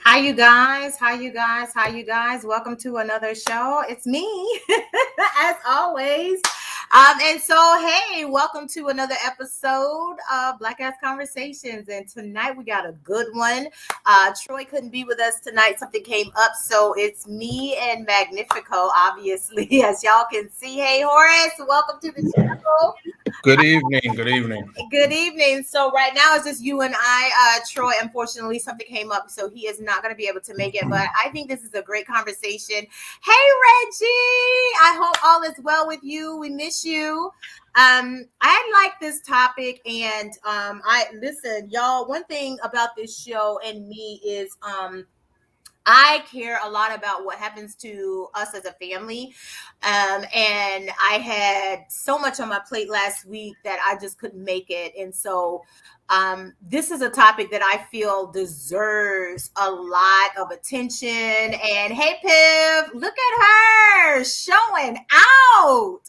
Hi, you guys. Hi, you guys. Hi, you guys. Welcome to another show. It's me, as always. Hey, welcome to another episode of Black Ass Conversations. And tonight we got a good one. Troy couldn't be with us tonight. Something came up. So it's me and Magnifico, obviously, as y'all can see. Hey, Horace, welcome to the show. Good evening. Good evening. Good evening. So right now it's just you and I. Troy, unfortunately, something came up, so he is not going to be able to make it. But I think this is a great conversation. Hey, Reggie. I hope all is well with you. We miss you. I like this topic, and I listen, y'all. One thing about this show and me is I care a lot about what happens to us as a family. And I had so much on my plate last week that I just couldn't make it. And so this is a topic that I feel deserves a lot of attention. And hey, Piv, look at her showing out.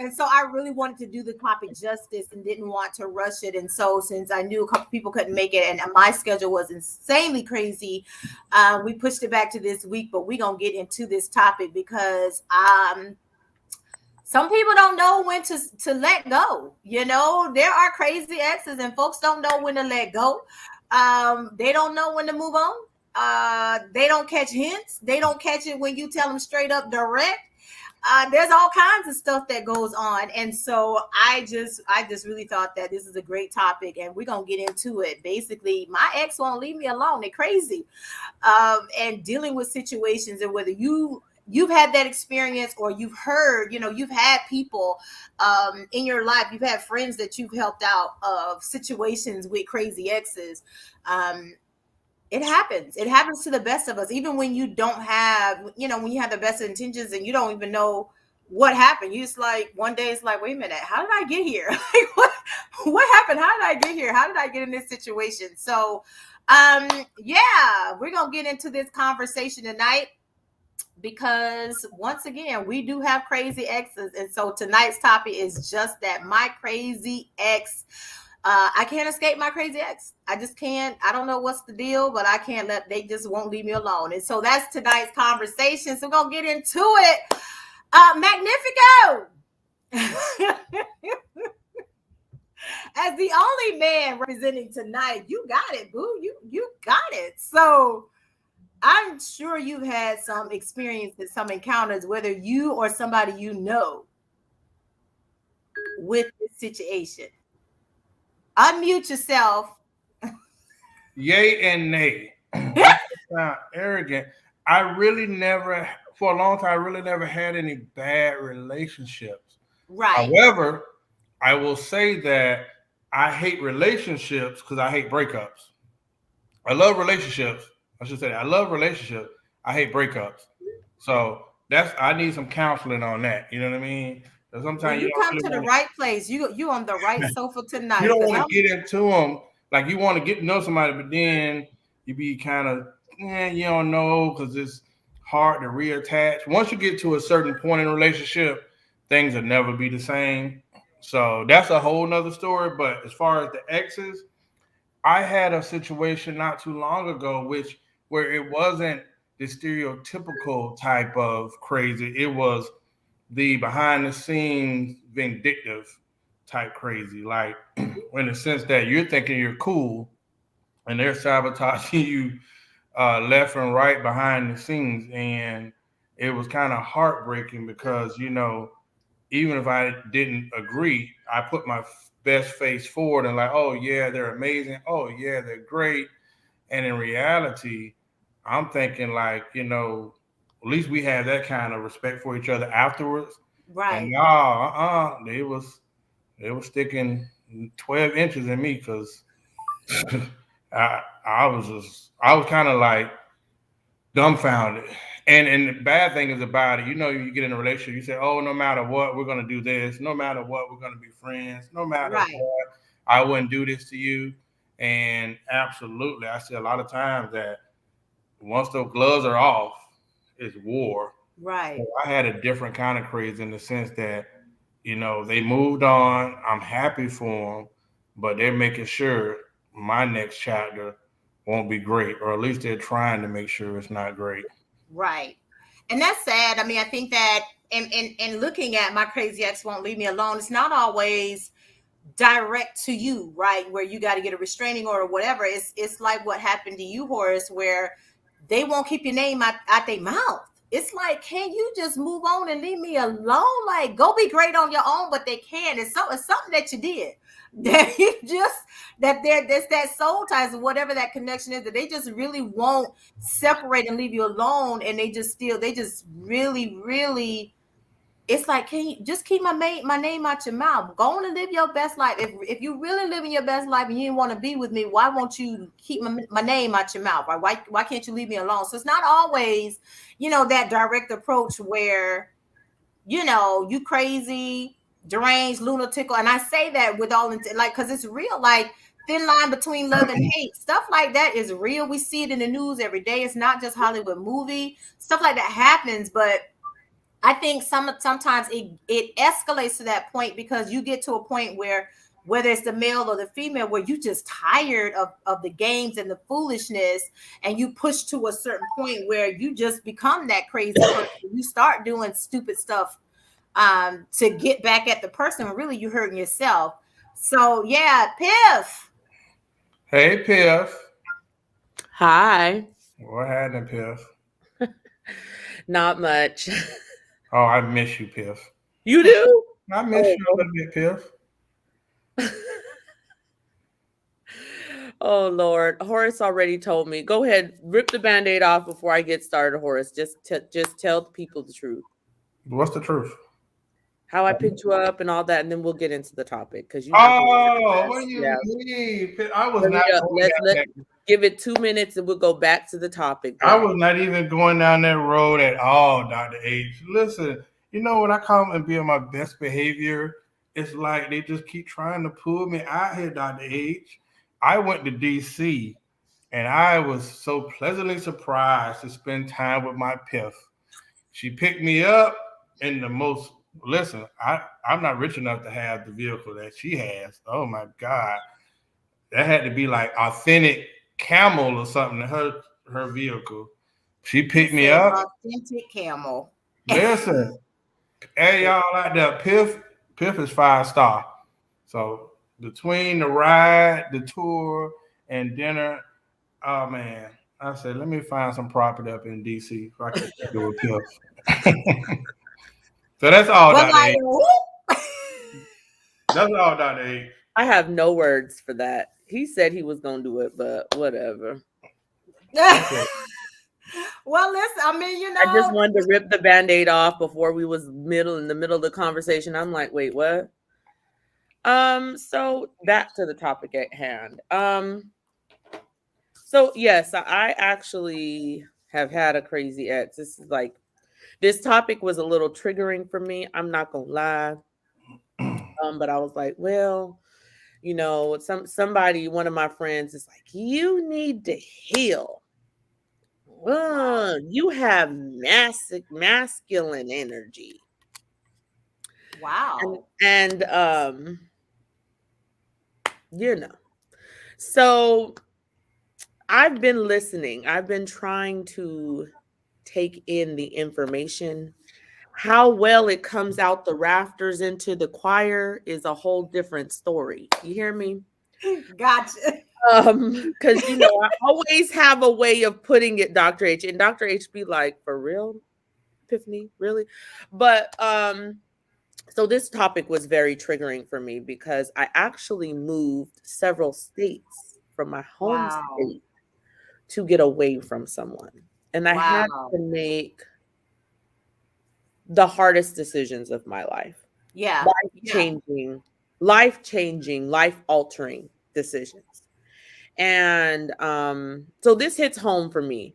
And so I really wanted to do the topic justice and didn't want to rush it. And so since I knew a couple people couldn't make it and my schedule was insanely crazy, we pushed it back to this week. But we're gonna get into this topic because some people don't know when to let go. You know, there are crazy exes and folks don't know when to let go. They don't know when to move on. They don't catch hints. They don't catch it when you tell them straight up direct. There's all kinds of stuff that goes on, and so I just really thought that this is a great topic, and we're gonna get into it. Basically, my ex won't leave me alone. They're crazy, and dealing with situations, and whether you've had that experience or you've heard, you've had people in your life, you've had friends that you've helped out of situations with crazy exes. Um, it happens. It happens to the best of us. Even when you don't have, when you have the best intentions and you don't even know what happened. You just like one day it's like, wait a minute, how did I get here? Like what happened? How did I get here? How did I get in this situation? So yeah, we're gonna get into this conversation tonight because once again, we do have crazy exes. And so tonight's topic is just that, my crazy ex. I can't escape my crazy ex. I just can't. I don't know what's the deal, but I can't they just won't leave me alone. And so that's tonight's conversation. So we're going to get into it. Magnifico. As the only man representing tonight, you got it, boo. You got it. So I'm sure you've had some experiences, some encounters, whether you or somebody you know with this situation. Unmute yourself. Yay and nay. Not to sound arrogant. I really never, for a long time, I really never had any bad relationships. Right. However, I will say that I hate relationships because I hate breakups. I love relationships. I should say that. I love relationships. I hate breakups. So I need some counseling on that. You know what I mean? Well, Sometimes you you don't come really to the want right place. You on the right sofa you tonight don't because want I'm to get into them. Like you want to get to know somebody, but then you be kind of, you don't know because it's hard to reattach. Once you get to a certain point in a relationship, things will never be the same. So that's a whole nother story. But as far as the exes, I had a situation not too long ago, which where it wasn't the stereotypical type of crazy. It was the behind the scenes vindictive type crazy. Like in the sense that you're thinking you're cool and they're sabotaging you left and right behind the scenes. And it was kind of heartbreaking because, even if I didn't agree, I put my best face forward and like, oh yeah, they're amazing. Oh yeah, they're great. And in reality, I'm thinking like, at least we had that kind of respect for each other afterwards. And right. they were sticking 12 inches in me because I was kind of like dumbfounded. And the bad thing is about it, you get in a relationship, you say, oh, no matter what, we're gonna do this. No matter what, we're gonna be friends. No matter Right. what, I wouldn't do this to you. And absolutely, I see a lot of times that once the gloves are off, it's war. So Right. I had a different kind of craze in the sense that, they moved on. I'm happy for them, but they're making sure my next chapter won't be great, or at least they're trying to make sure it's not great. Right. And that's sad. I mean, I think that in looking at my crazy ex won't leave me alone, it's not always direct to you, right? Where you got to get a restraining order or whatever. It's like what happened to you, Horace, where they won't keep your name out their mouth. It's like, can you just move on and leave me alone? Like, go be great on your own, but they can. It's something that you did that you just there's that soul ties or whatever that connection is that they just really won't separate and leave you alone, and they just really it's like, can you just keep my name out your mouth? Go on and live your best life. If you really living your best life and you didn't want to be with me, why won't you keep my name out your mouth? Right? Why can't you leave me alone? So it's not always, that direct approach where, you crazy, deranged, lunatic. And I say that with all like, because it's real, like thin line between love and hate. Stuff like that is real. We see it in the news every day. It's not just Hollywood movie. Stuff like that happens, but I think sometimes it escalates to that point because you get to a point where, whether it's the male or the female, where you just tired of the games and the foolishness, and you push to a certain point where you just become that crazy person. You start doing stupid stuff to get back at the person when really you're hurting yourself. So yeah, Piff. Hey, Piff. Hi. What happened, Piff? Not much. Oh, I miss you, Piff. You do? I miss you a little bit, Piff. Oh, Lord. Horace already told me. Go ahead. Rip the Band-Aid off before I get started, Horace. Just tell the people the truth. What's the truth? How I picked you up and all that, and then we'll get into the topic. Because you what do you mean? I was not let's give it 2 minutes and we'll go back to the topic. I was not even going down that road at all, Dr. H. Listen, when I come and be on my best behavior, it's like they just keep trying to pull me out here, Dr. H. I went to DC and I was so pleasantly surprised to spend time with my Piff. She picked me up in the most, listen, I'm not rich enough to have the vehicle that she has. Oh my God. That had to be like authentic Camel or something, her vehicle. She picked me up. Authentic Camel. Listen, hey y'all out there, Piff is 5-star. So between the ride, the tour, and dinner, oh man, I said, let me find some property up in DC so I can do a Piff. So that's all, Dr. A. That's all, Dr. A. I have no words for that. He said he was going to do it, but whatever. Well, listen, I mean, I just wanted to rip the Band-Aid off before we was in the middle of the conversation. I'm like, wait, what? So back to the topic at hand. So yes, I actually have had a crazy ex. This topic was a little triggering for me. I'm not gonna lie. But I was like, well, somebody, one of my friends is like, you need to heal. You have masculine energy. Wow. And so I've been listening. I've been trying to take in the information. How well it comes out the rafters into the choir is a whole different story. You hear me? Gotcha. Because I always have a way of putting it, Dr. H, and Dr. H be like, for real, Epiphany, really? But so this topic was very triggering for me because I actually moved several states from my home state to get away from someone, and I had to make the hardest decisions of my life. Yeah. Life-changing, life-altering decisions. And so this hits home for me.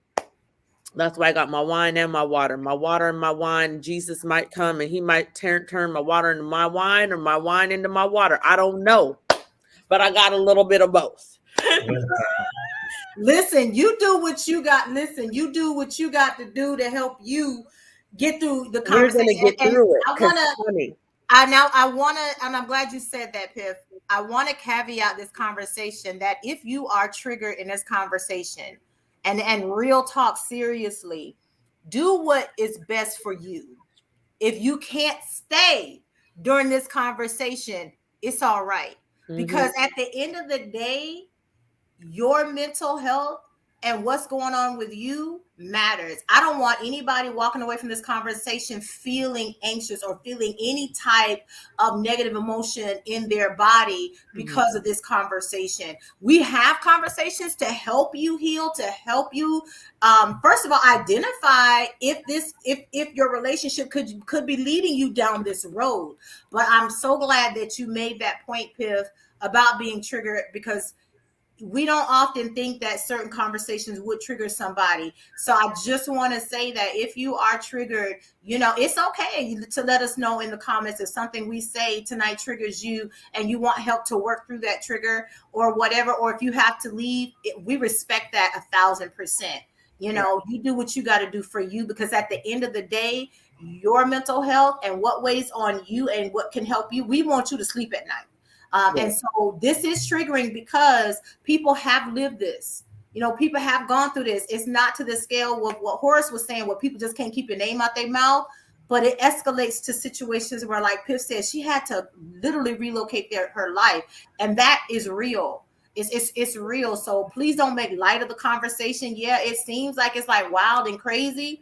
That's why I got my wine and my water. My water and my wine. Jesus might come and he might turn my water into my wine or my wine into my water. I don't know. But I got a little bit of both. Listen, you do what you got. Listen, you do what you got to do to help you get through the conversation. We're gonna get through it. I want to, and I'm glad you said that, Piff. I want to caveat this conversation that if you are triggered in this conversation, and real talk seriously, do what is best for you. If you can't stay during this conversation, it's all right. Mm-hmm. Because at the end of the day, your mental health and what's going on with you matters. I don't want anybody walking away from this conversation feeling anxious or feeling any type of negative emotion in their body because of this conversation. We have conversations to help you heal, to help you first of all identify if your relationship could be leading you down this road. But I'm so glad that you made that point, Piff, about being triggered, because we don't often think that certain conversations would trigger somebody. So I just want to say that if you are triggered, it's okay to let us know in the comments if something we say tonight triggers you and you want help to work through that trigger or whatever, or if you have to leave, we respect that 1,000%. You do what you got to do for you, because at the end of the day, your mental health and what weighs on you and what can help you, we want you to sleep at night. Yeah. And so this is triggering because people have lived this. People have gone through this. It's not to the scale of what Horace was saying, where people just can't keep your name out their mouth, but it escalates to situations where, like Piff said, she had to literally relocate her life, and that is real. It's real. So please don't make light of the conversation. Yeah, it seems like it's like wild and crazy,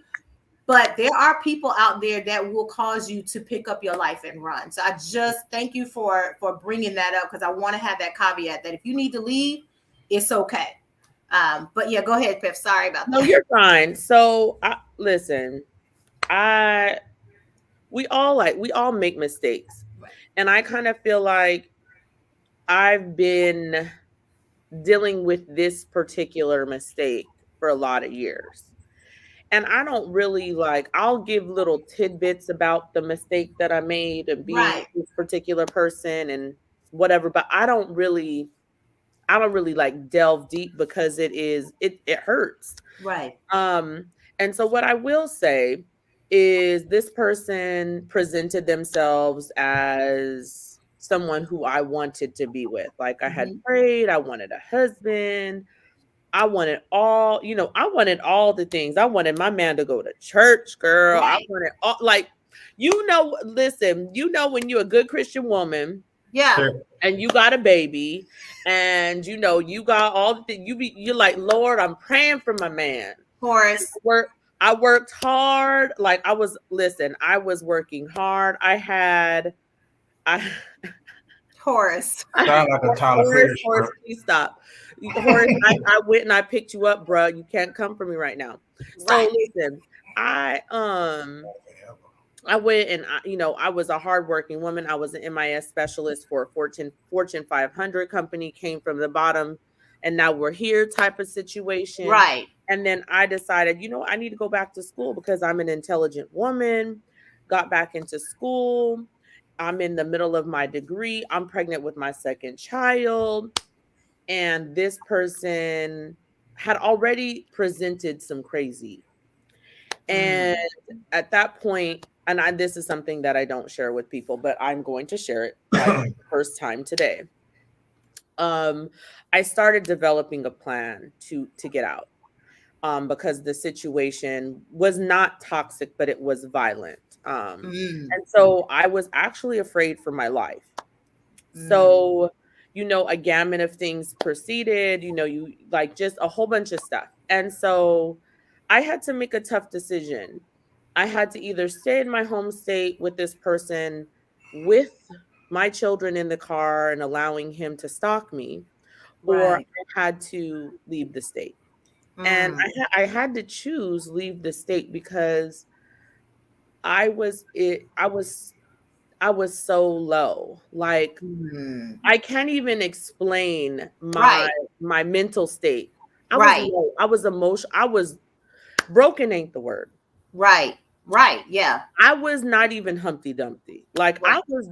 but there are people out there that will cause you to pick up your life and run. So I just thank you for bringing that up, because I want to have that caveat that if you need to leave, it's okay. But yeah, go ahead, Piff. Sorry about No, that. you're fine. So, listen, I we all make mistakes. Right. And I kind of feel like I've been dealing with this particular mistake for a lot of years. And I don't really I'll give little tidbits about the mistake that I made and being Right. with this particular person and whatever, but I don't really delve deep because it hurts. Right. Um, and so what I will say is this person presented themselves as someone who I wanted to be with. Like I had Mhm. prayed, I wanted a husband, I wanted I wanted all the things. I wanted my man to go to church, girl. I Right. wanted all listen, when you're a good Christian woman Yeah. and you got a baby and you got all the things, you're like, Lord, I'm praying for my man. Horace. Work I worked hard. I was working hard. I Horace. Sound like a Tyler Perry Horace, script. please stop. Horace, I went and I picked you up, bro. You can't come for me right now. So Right. listen, I went and I was a hardworking woman. I was an MIS specialist for a Fortune 500 company, came from the bottom, and now we're here type of situation. Right. And then I decided, I need to go back to school because I'm an intelligent woman. Got back into school. I'm in the middle of my degree. I'm pregnant with my second child. And this person had already presented some crazy. And Mm. at that point, this is something that I don't share with people, but I'm going to share it like the first time today. Um, I started developing a plan to get out. Because the situation was not toxic, but it was violent. Mm. And so I was actually afraid for my life. Mm. So, a gamut of things proceeded, you just a whole bunch of stuff. And so I had to make a tough decision. I had to either stay in my home state with this person with my children in the car and allowing him to stalk me, or Right. I had to leave the state. And Mm. I had to choose leave the state because I was so low. Like Mm. I can't even explain Right. my mental state. I was Right. low. I was emotional. I was broken ain't the word. Right. Right. Yeah. I was not even Humpty Dumpty. Like Right. I was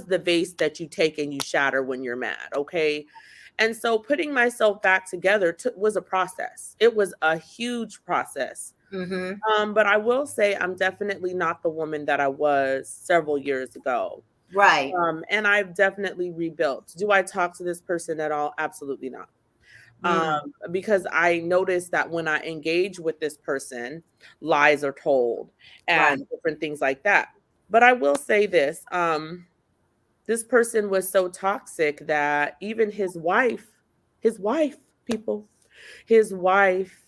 the vase that you take and you shatter when you're mad, okay? And so putting myself back together was a process. It was a huge process. Mm-hmm. But I will say I'm definitely not the woman that I was several years ago. Right. And I've definitely rebuilt. Do I talk to this person at all? Absolutely not. Mm, Because I noticed that when I engage with this person, lies are told and right. different things like that. But I will say this, this person was so toxic that even his wife, people, his wife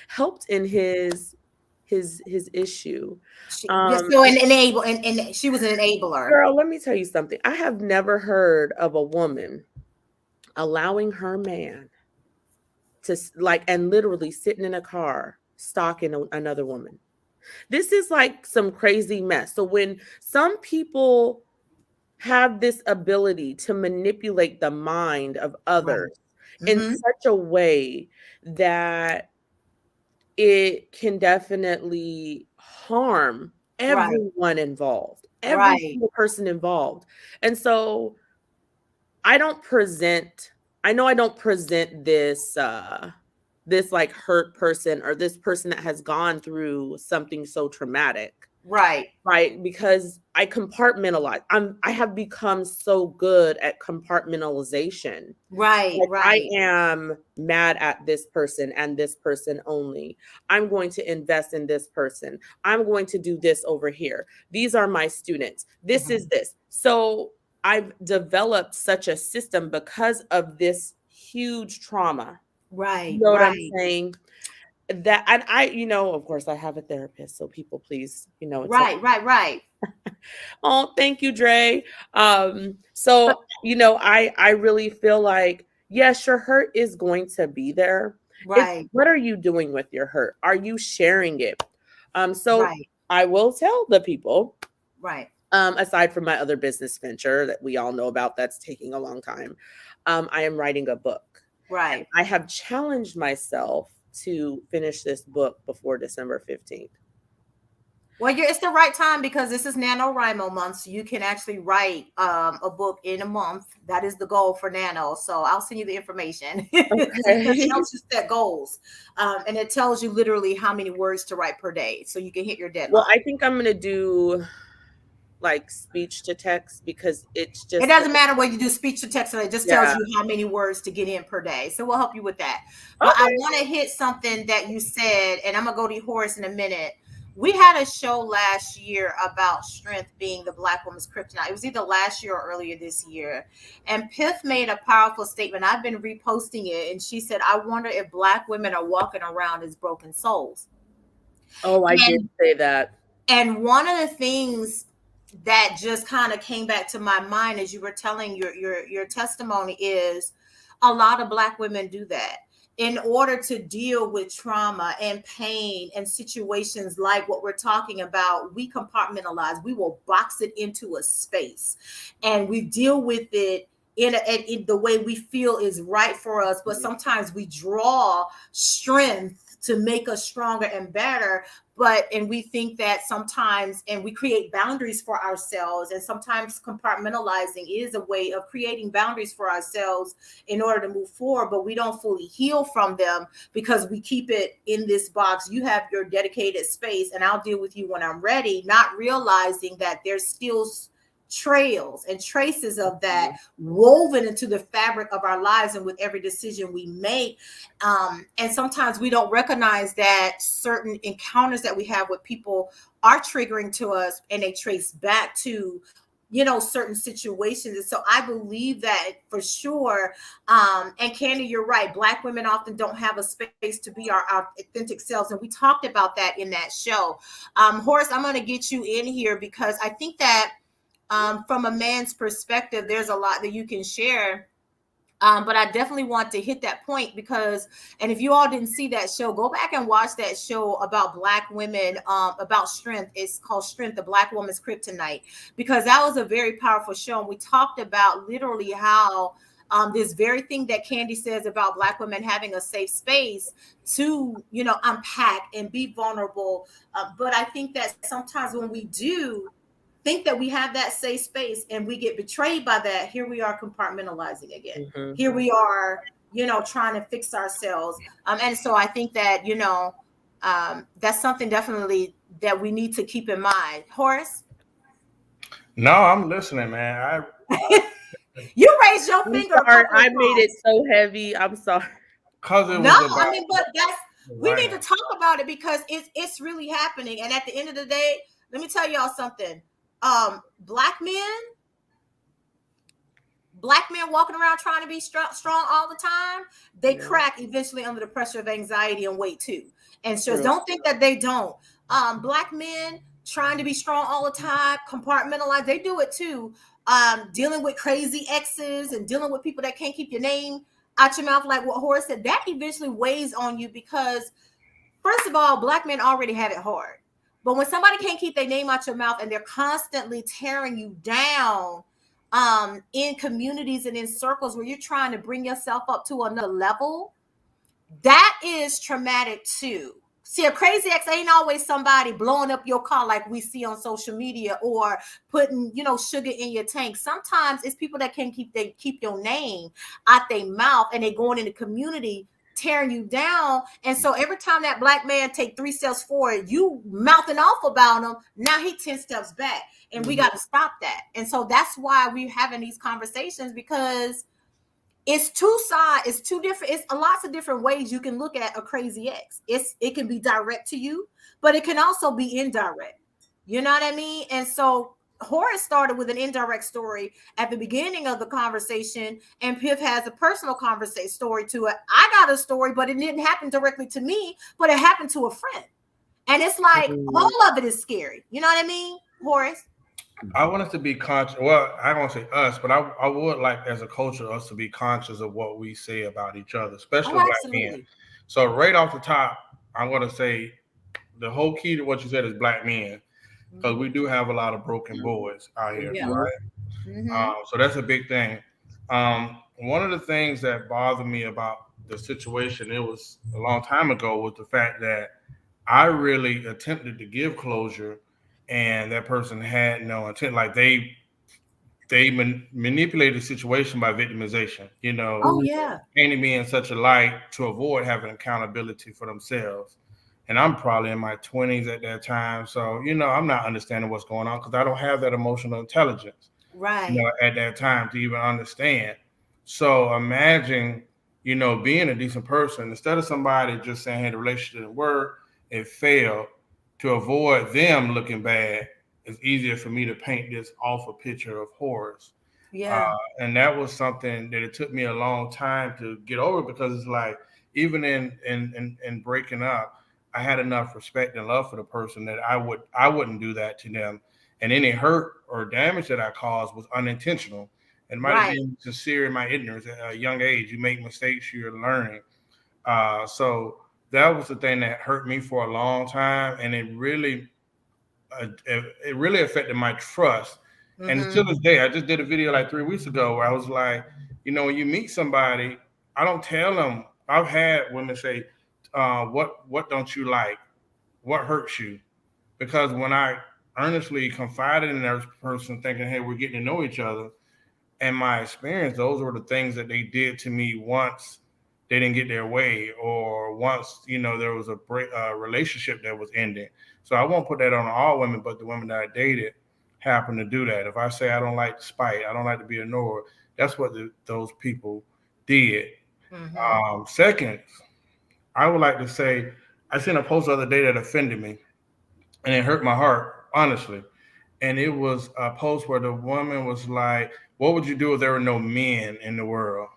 helped in his issue. Just Um, so an enable, and she was an enabler. Girl, let me tell you something. I have never heard of a woman allowing her man to like and literally sitting in a car stalking another woman. This is like some crazy mess. So when some people have this ability to manipulate the mind of Right. others in Mm-hmm. such a way that it can definitely harm Right. everyone involved, every Right. single person involved. And so I don't present I know I don't present this like hurt person or this person that has gone through something so traumatic, Right. right? Because I compartmentalize. I have become so good at compartmentalization. Right. Like I Right. am mad at this person and this person only. I'm going to invest in this person. I'm going to do this over here. These are my students. This is Mhm. this. So I've developed such a system because of this huge trauma. You Right. know what I'm Right. saying? That and I, of course I have a therapist, so people please, it's Right. Right. Right. oh, thank you, Dre. So I really feel like, yes, your hurt is going to be there. It's Right. what are you doing with your hurt? Are you sharing it? So Right. I will tell the people, Right. aside from my other business venture that we all know about that's taking a long time, I am writing a book. Right. I have challenged myself to finish this book before December 15th. Well, it's the right time because this is NaNoWriMo month. So you can actually write a book in a month. That is the goal for Nano. So I'll send you the information because it Okay. helps you set goals. And it tells you literally how many words to write per day. So you can hit your Well, deadline. I think I'm going to do like speech to text because it's It just doesn't matter whether you do speech to text, or it just tells yeah. you how many words to get in per day. So we'll help you with that. But I Okay. want to hit something that you said, and I'm gonna go to Horace in a minute. We had a show last year about strength being the Black woman's kryptonite. It was either last year or earlier this year. And Piff made a powerful statement. I've been reposting it, and she said, I wonder if Black women are walking around as broken souls. Oh, I did And say that. and one of the things that just kind of came back to my mind as you were telling your testimony is a lot of Black women do that in order to deal with trauma and pain and situations like what we're talking about. We compartmentalize, we will box it into a space and we deal with it in the way we feel is right for us. But sometimes we draw strength to make us stronger and better, and we think that sometimes, and we create boundaries for ourselves, and sometimes compartmentalizing is a way of creating boundaries for ourselves in order to move forward, but we don't fully heal from them because we keep it in this box. You have your dedicated space and I'll deal with you when I'm ready, not realizing that there's still trails and traces of that woven into the fabric of our lives and with every decision we make. And sometimes we don't recognize that certain encounters that we have with people are triggering to us and they trace back to certain situations. And so I believe that for sure. And Candy, you're right, Black women often don't have a space to be our authentic selves, and we talked about that in that show. Horace, I'm going to get you in here because I think that from a man's perspective, there's a lot that you can share. But I definitely want to hit that point because, and if you all didn't see that show, go back and watch that show about Black women, about strength. It's called Strength, the Black Woman's Kryptonite, because that was a very powerful show. And we talked about literally how this very thing that Candy says about Black women having a safe space to, unpack and be vulnerable. But I think that sometimes when we do think that we have that safe space and we get betrayed by that, here we are compartmentalizing again. Mhm. Here we are, trying to fix ourselves. And so I think that, that's something definitely that we need to keep in mind. Horace? No, I'm listening, man. You raised your I'm finger a sorry, couple of I made it times. so heavy. I'm sorry. Cause it No, was I about mean, but that's we need to right. talk about it because it's really happening. And at the end of the day, let me tell y'all something. Black men, walking around trying to be strong all the time, they Yeah, crack eventually under the pressure of anxiety and weight too. And so true. don't think that they don't. Black men trying to be strong all the time, compartmentalize, they do it too. Dealing with crazy exes and dealing with people that can't keep your name out your mouth, like what Horace said, that eventually weighs on you because first of all, black men already have it hard. But when somebody can't keep their name out your mouth and they're constantly tearing you down in communities and in circles where you're trying to bring yourself up to another level, that is traumatic too. See, a crazy ex ain't always somebody blowing up your car like we see on social media or putting, sugar in your tank. Sometimes it's people that can keep your name out their mouth and they going in the community tearing you down. And so every time that black man take 3 steps forward, you mouthing off about him. Now he 10 steps back. And we Mhm. got to stop that. And so that's why we're having these conversations because it's two sides, it's two different, it's lots of different ways you can look at a crazy ex. It can be direct to you, but it can also be indirect. You know what I mean? And so Horace started with an indirect story at the beginning of the conversation, and Piff has a personal conversation story to it. I got a story, but it didn't happen directly to me, but it happened to a friend. And it's like Mm. all of it is scary. You know what I mean, Horace? I want us to be conscious. Well, I don't say us, but I would like as a culture us to be conscious of what we say about each other, Oh, especially black men. absolutely. So right off the top, I'm going to say the whole key to what you said is black men, because we Hmm. do have a lot of broken boys out here, Yeah. Mhm. right? Hmm. So that's a big thing. One of the things that bothered me about the situation, it was a long time ago, was the fact that I really attempted to give closure, and that person had no intent. Like they manipulated the situation by victimization. Oh, Mhm. yeah. Painted me in such a light to avoid having accountability for themselves. And I'm probably in my 20s at that time, so I'm not understanding what's going on because I don't have that emotional intelligence Right. at that time to even understand. So imagine, being a decent person instead of somebody just saying, hey, the relationship didn't work, it failed. To avoid them looking bad, it's easier for me to paint this awful picture of horrors. Uh, Yeah. and that was something that it took me a long time to get over because it's like, even in breaking up, I had enough respect and love for the person that I wouldn't do that to them, and any hurt or damage that I caused was unintentional. It might have Right. been sincere in my ignorance at a young age. You make mistakes, you're learning. So that was the thing that hurt me for a long time, and it really affected my trust. And Mm-hmm. until this day, I just did a video like 3 weeks ago where I was like, when you meet somebody, I don't tell them. I've had women say, "What don't you like? What hurts you?" Because when I earnestly confided in that person, thinking, "Hey, we're getting to know each other," and my experience, those were the things that they did to me once they didn't get their way, or once there was a relationship that was ending. So I won't put that on all women, but the women that I dated happened to do that. If I say I don't like spite, I don't like to be ignored, that's what those people did. Mm-hmm. Second, I would like to say I seen a post the other day that offended me, and it hurt my heart, honestly. And it was a post where the woman was like, "What would you do if there were no men in the world?"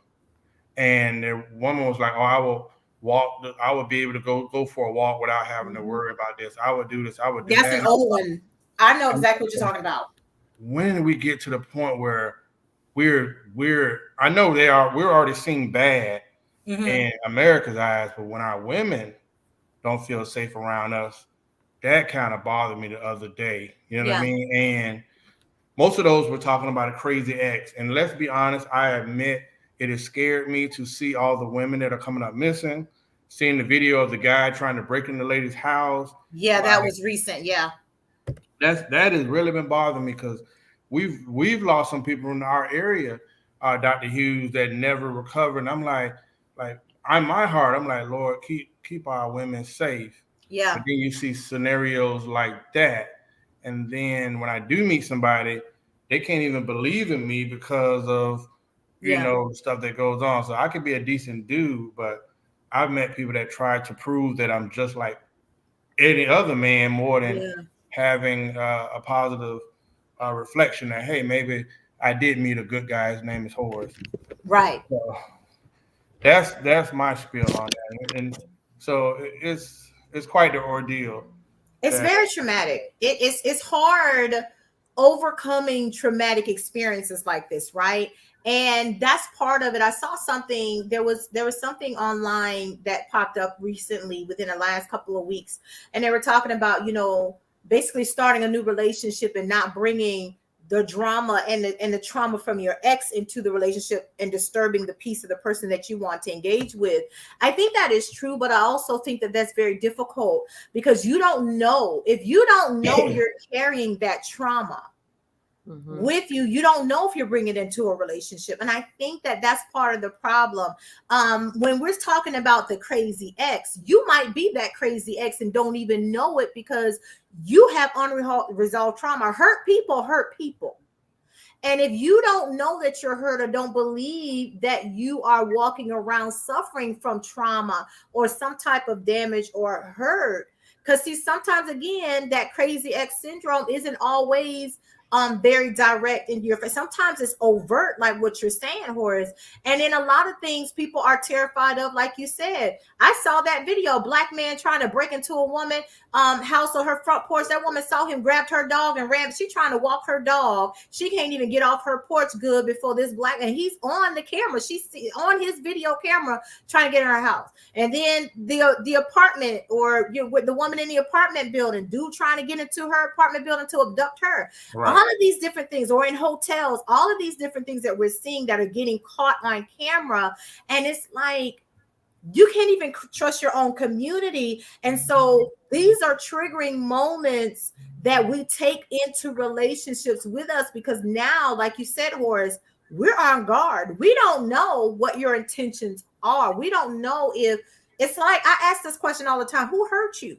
And the woman was like, "Oh, I will walk. I would be able to go for a walk without having to Mm-hmm. worry about this. I would do this. I would do That's that." an old one. I know I'm exactly what you're like, talking about. when did we get to the point where we're? I know they are. We're already seeing bad Mm-hmm. in America's eyes, but when our women don't feel safe around us, that kind of bothered me the other day. You know what I Yeah. mean? And most of those were talking about a crazy ex. And let's be honest, I admit it has scared me to see all the women that are coming up missing, seeing the video of the guy trying to break in the lady's house. Yeah, that Like was recent. Yeah. that has really been bothering me because we've lost some people in our area, Dr. Hughes, that never recovered. And I'm like I'm my heart, I'm like, Lord, keep our women safe. Yeah. But then you see scenarios like that. And then when I do meet somebody, they can't even believe in me because of Yeah. stuff that goes on. So I could be a decent dude, but I've met people that try to prove that I'm just like any other man more than Yeah. having a positive reflection that, hey, maybe I did meet a good guy. His name is Horace. Right. So that's my spiel on that, and so it's quite the ordeal. It's That very traumatic. It's hard overcoming traumatic experiences like this, right? And that's part of it. I saw something. There was something online that popped up recently within the last couple of weeks, and they were talking about basically starting a new relationship and not bringing the drama and the trauma from your ex into the relationship and disturbing the peace of the person that you want to engage with. I think that is true, but I also think that that's very difficult because you don't know. If you don't know you're carrying that trauma with you, you don't know if you're bringing it into a relationship. And I think that that's part of the problem. When we're talking about the crazy ex, you might be that crazy ex and don't even know it because you have unresolved trauma. Hurt people. And if you don't know that you're hurt or don't believe that you are walking around suffering from trauma or some type of damage or hurt, because see, sometimes again, that crazy ex syndrome isn't always very direct in your face. Sometimes it's overt, like what you're saying, Horace. And in a lot of things people are terrified of, like you said. I saw that video, a black man trying to break into a woman house on her front porch. That woman saw him, grabbed her dog and ran. She trying to walk her dog. She can't even get off her porch good before this black, and he's on the camera. She's on his video camera trying to get in her house. And then the apartment, or with the woman in the apartment building, dude trying to get into her apartment building to abduct her. right. All of these different things, or in hotels, all of these different things that we're seeing that are getting caught on camera. And it's like, you can't even trust your own community. And so these are triggering moments that we take into relationships with us, because now, like you said, Horace, we're on guard. We don't know what your intentions are. We don't know if it's like, I ask this question all the time: who hurt you?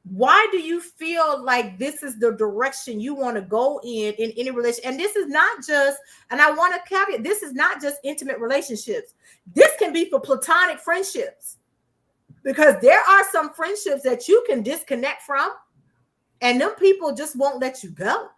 Why do you feel like this is the direction you want to go in any relation? And this is not just, and I want to caveat, this is not just intimate relationships. This can be for platonic friendships, because there are some friendships that you can disconnect from, and them people just won't let you go.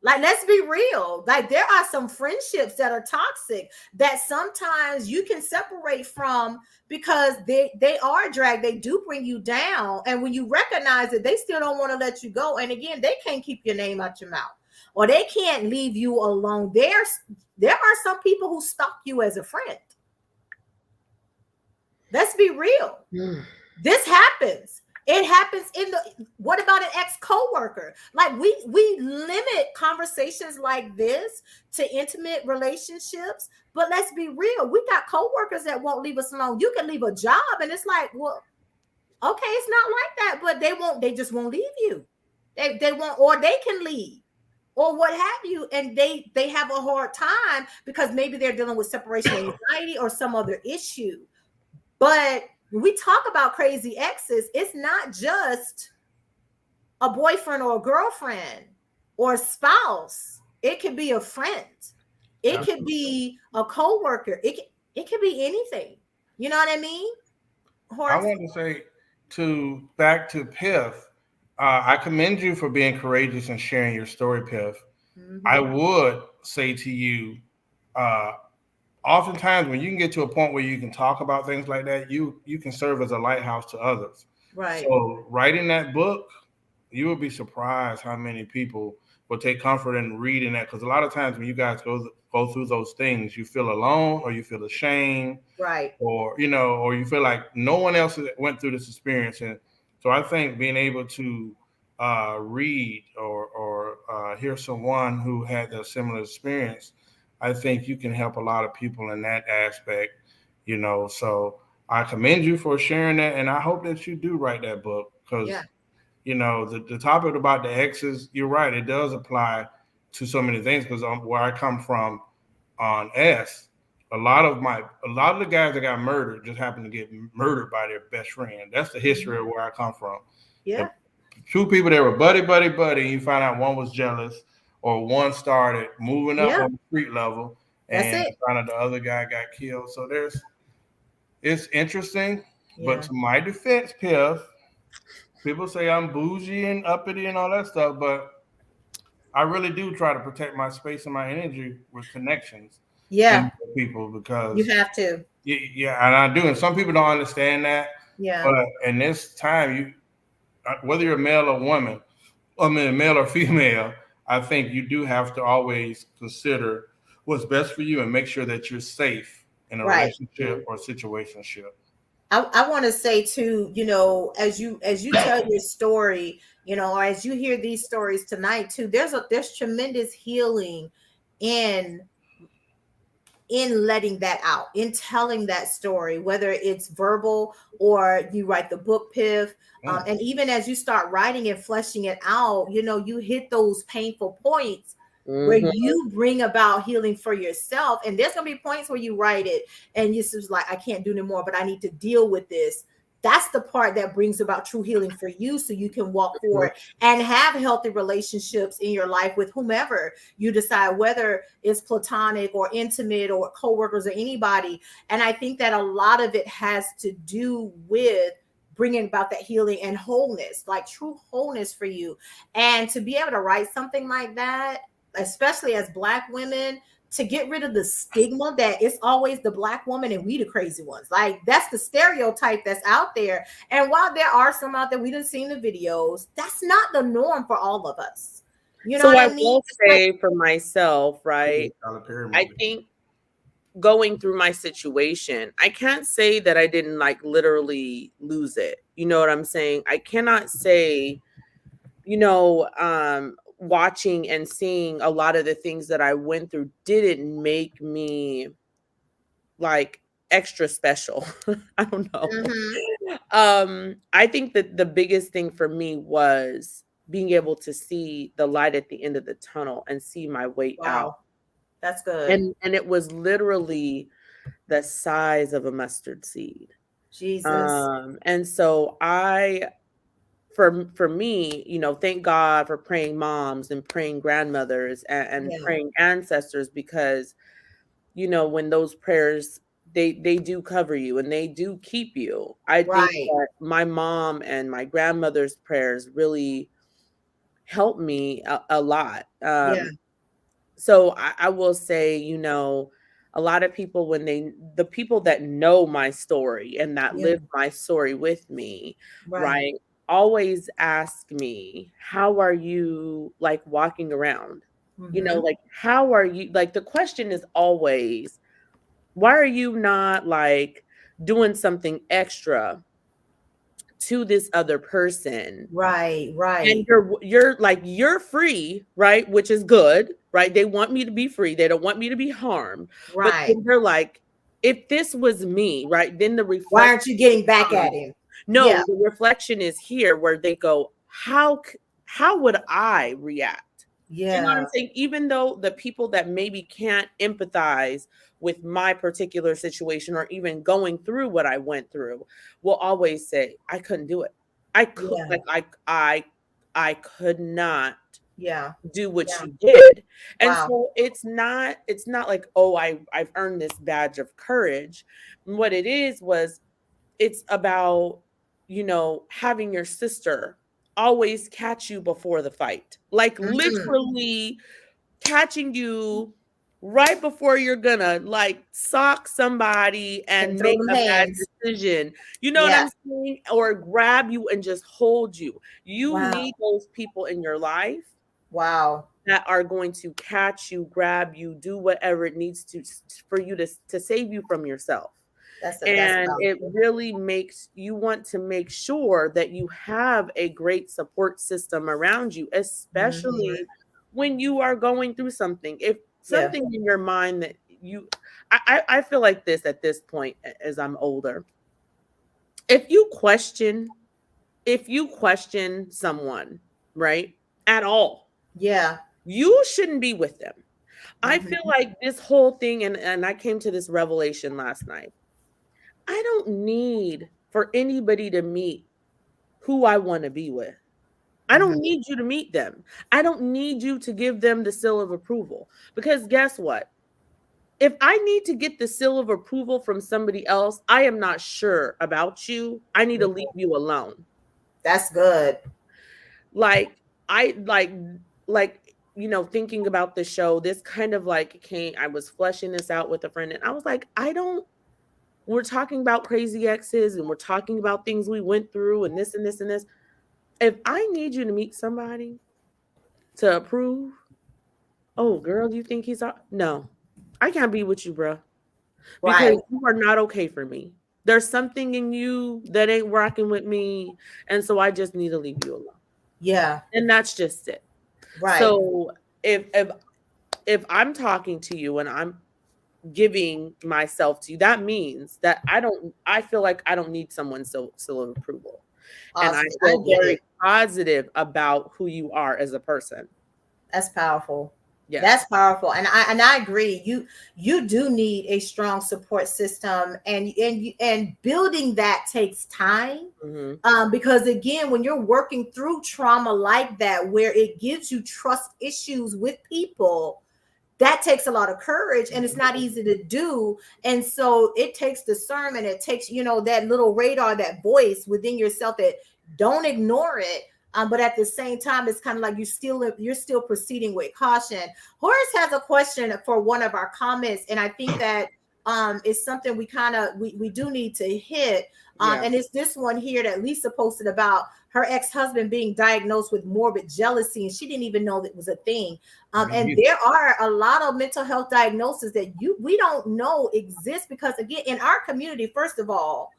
Like, let's be real. Like, there are some friendships that are toxic that sometimes you can separate from because they are drag. They do bring you down. And when you recognize it, they still don't want to let you go. And again, they can't keep your name out your mouth, or they can't leave you alone. There are some people who stalk you as a friend. Let's be real. This happens. It happens what about an ex-coworker? Like, we limit conversations like this to intimate relationships, but let's be real. We got coworkers that won't leave us alone. You can leave a job and it's like, well, okay, it's not like that, but they just won't leave you. They won't, or they can leave, or what have you, and they have a hard time because maybe they're dealing with separation anxiety or some other issue. But when we talk about crazy exes, it's not just a boyfriend or a girlfriend or a spouse. It could be a friend. It could be a coworker. It could be anything. You know what I mean? I want to say back to Piff. I commend you for being courageous and sharing your story, Piff. Mm-hmm. I would say to you, oftentimes when you can get to a point where you can talk about things like that, you can serve as a lighthouse to others. Right. So writing that book, you will be surprised how many people will take comfort in reading that. Because a lot of times when you guys go through those things, you feel alone, or you feel ashamed, right? Or or you feel like no one else went through this experience. And so I think being able to read or hear someone who had a similar experience, I think you can help a lot of people in that aspect, So I commend you for sharing that, and I hope that you do write that book, because, the topic about the exes, you're right, it does apply to so many things, because where I come from on S, a lot of the guys that got murdered just happened to get murdered by their best friend. That's the history of where I come from. Yeah. two people that were buddy, and you find out one was jealous or one started moving up Yeah, on the street level, that's and you it. find out the other guy got killed. So it's interesting, but Yeah. to my defense, Piff, people say I'm bougie and uppity and all that stuff, but I really do try to protect my space and my energy with connections Yeah, and people you because have to. yeah, and I do, and some people don't understand that. Yeah. But in this time, whether you're a male or woman, I mean male or female, I think you do have to always consider what's best for you and make sure that you're safe in a Right. relationship or situationship. I want to say too, as you tell your story, or as you hear these stories tonight too, there's tremendous healing in letting that out, in telling that story, whether it's verbal or you write the book, Piff. Mm. And even as you start writing and fleshing it out, you hit those painful points where Mhm. you bring about healing for yourself. And there's going to be points where you write it and you're just like, I can't do anymore, but I need to deal with this. That's the part that brings about true healing for you, so you can walk forward and have healthy relationships in your life with whomever you decide, whether it's platonic or intimate or coworkers or anybody. And I think that a lot of it has to do with bringing about that healing and wholeness, like true wholeness for you. And to be able to write something like that, especially as Black women, to get rid of the stigma that it's always the Black woman and we the crazy ones. Like, that's the stereotype that's out there. And while there are some out there, we done seen the videos, that's not the norm for all of us. You know So what I I mean? will It's like, say for myself, right? Tyler Perry I movie. think going through my situation, I can't say that I didn't like literally lose it. You know what I'm saying? I cannot say, watching and seeing a lot of the things that I went through didn't make me like extra special. I don't know. mhm. I think that the biggest thing for me was being able to see the light at the end of the tunnel and see my way out. Wow, that's good. And it was literally the size of a mustard seed. Jesus. And so for me, thank God for praying moms and praying grandmothers and Yeah. praying ancestors, because when those prayers, they do cover you and they do keep you. I think Right. that my mom and my grandmother's prayers really helped me a lot. Yeah. So I will say, a lot of people, the people that know my story and that Yeah. live my story with me, Right. right, always ask me, how are you like walking around? Hmm. Like, how are you? Like, the question is always, why are you not like doing something extra to this other person? Right. And Right. you're like, you're free, right? Which is good, right? They want me to be free. They don't want me to be harmed. But Right. then they're like, if this was me, right? Then the Why reflection, aren't you getting back at him? Yeah. no, the reflection is here where they go, how would I react? Do you know what I'm Yeah. saying? Even though the people that maybe can't empathize with my particular situation or even going through what I went through will always say, I couldn't do it. I could Yeah. like I could not Yeah. do what Yeah. you did. And Wow. so it's not like, oh, I've earned this badge of courage. What it is was, it's about, having your sister always catch you before the fight, like Mhm. literally catching you right before you're gonna like sock somebody And and throw make them a bad hands. decision. You know what Yeah. I'm saying? Or grab you and just hold you. You Wow. need those people in your life Wow. that are going to catch you, grab you, do whatever it needs to for you to save you from yourself. That's And it powerful. really makes you want to make sure that you have a great support system around you, Mhm. especially when you are going through something. If Yeah. something in your mind that I feel like this at this point as I'm older. If you question, someone, right, at all, Yeah. you shouldn't be with them. I feel Mhm. like this whole thing, and I came to this revelation last night. I don't need for anybody to meet who I want to be with. I don't need you to meet them. I don't need you to give them the seal of approval. Because guess what? If I need to get the seal of approval from somebody else, I am not sure about you. I need to leave you alone. That's good. Like I like thinking about the show, this kind of like came, I was fleshing this out with a friend and I was like, we're talking about crazy exes and we're talking about things we went through and this and this and this. If I need you to meet somebody to approve, oh girl, you think no, I can't be with you, bro. Because Right. you are not okay for me. There's something in you that ain't rocking with me. And so I just need to leave you alone. Yeah. And that's just it. Right. So if I'm talking to you and I'm giving myself to you, that means that I feel like I don't need someone's seal of approval. And I Awesome. I feel get very it. positive about who you are as a person. That's powerful. Yeah. That's powerful. And I agree. You do need a strong support system, and building that takes time. Because again, when you're working through trauma like that, where it gives you trust issues with people, that takes a lot of courage and it's not easy to do. And so it takes discernment. It takes, that little radar, that voice within yourself that don't ignore it. But at the same time, it's kind of like you're still proceeding with caution. Horace has a question for one of our comments, and I think that is something we do need to hit. And it's this one here that Lisa posted about her ex-husband being diagnosed with morbid jealousy, and she didn't even know that was a thing. And there are a lot of mental health diagnoses that we don't know exist, because again, in our community, first of all,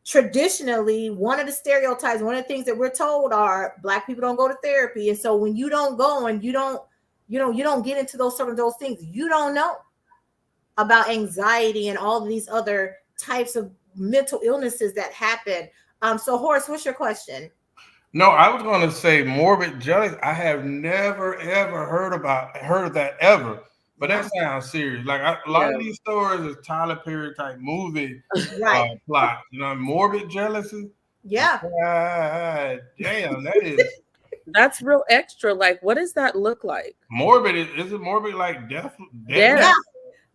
traditionally, one of the stereotypes, one of the things that we're told are Black people don't go to therapy. And so when you don't go and you don't get into those things, you don't know about anxiety and all of these other types of mental illnesses that happen. So Horace, what's your question? No, I was going to say morbid jealousy. I have never ever heard of that ever. But that sounds serious. Like a lot of these stories is Tyler Perry type movie Right. plot. Morbid jealousy. Yeah. God damn, that's real extra. Like, what does that look like? Morbid. Is it morbid like death? Yeah.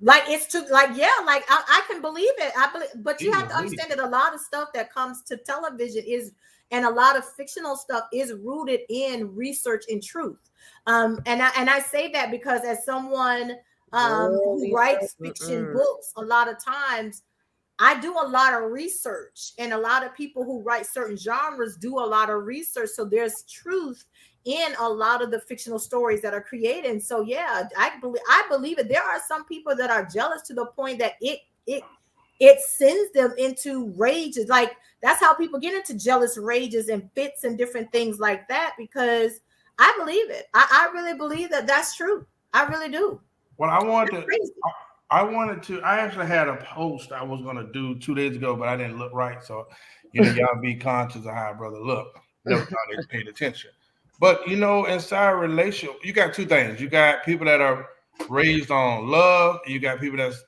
Like it's too like I can believe it. I believe, but you have to understand that a lot of stuff that comes to television and a lot of fictional stuff is rooted in research and truth. And I say that because as someone who writes fiction books, a lot of times I do a lot of research, and a lot of people who write certain genres do a lot of research. So there's truth in a lot of the fictional stories that are created. And so, yeah, I believe it. There are some people that are jealous to the point that it sends them into rages. Like that's how people get into jealous rages and fits and different things like that, because I believe it. I really believe that that's true. I really do. Well, I actually had a post I was going to do 2 days ago, but I didn't look right. So, y'all be conscious of how a brother look. Never thought they paid attention. But, inside a relationship, you got two things. You got people that are raised on love, and you got people that's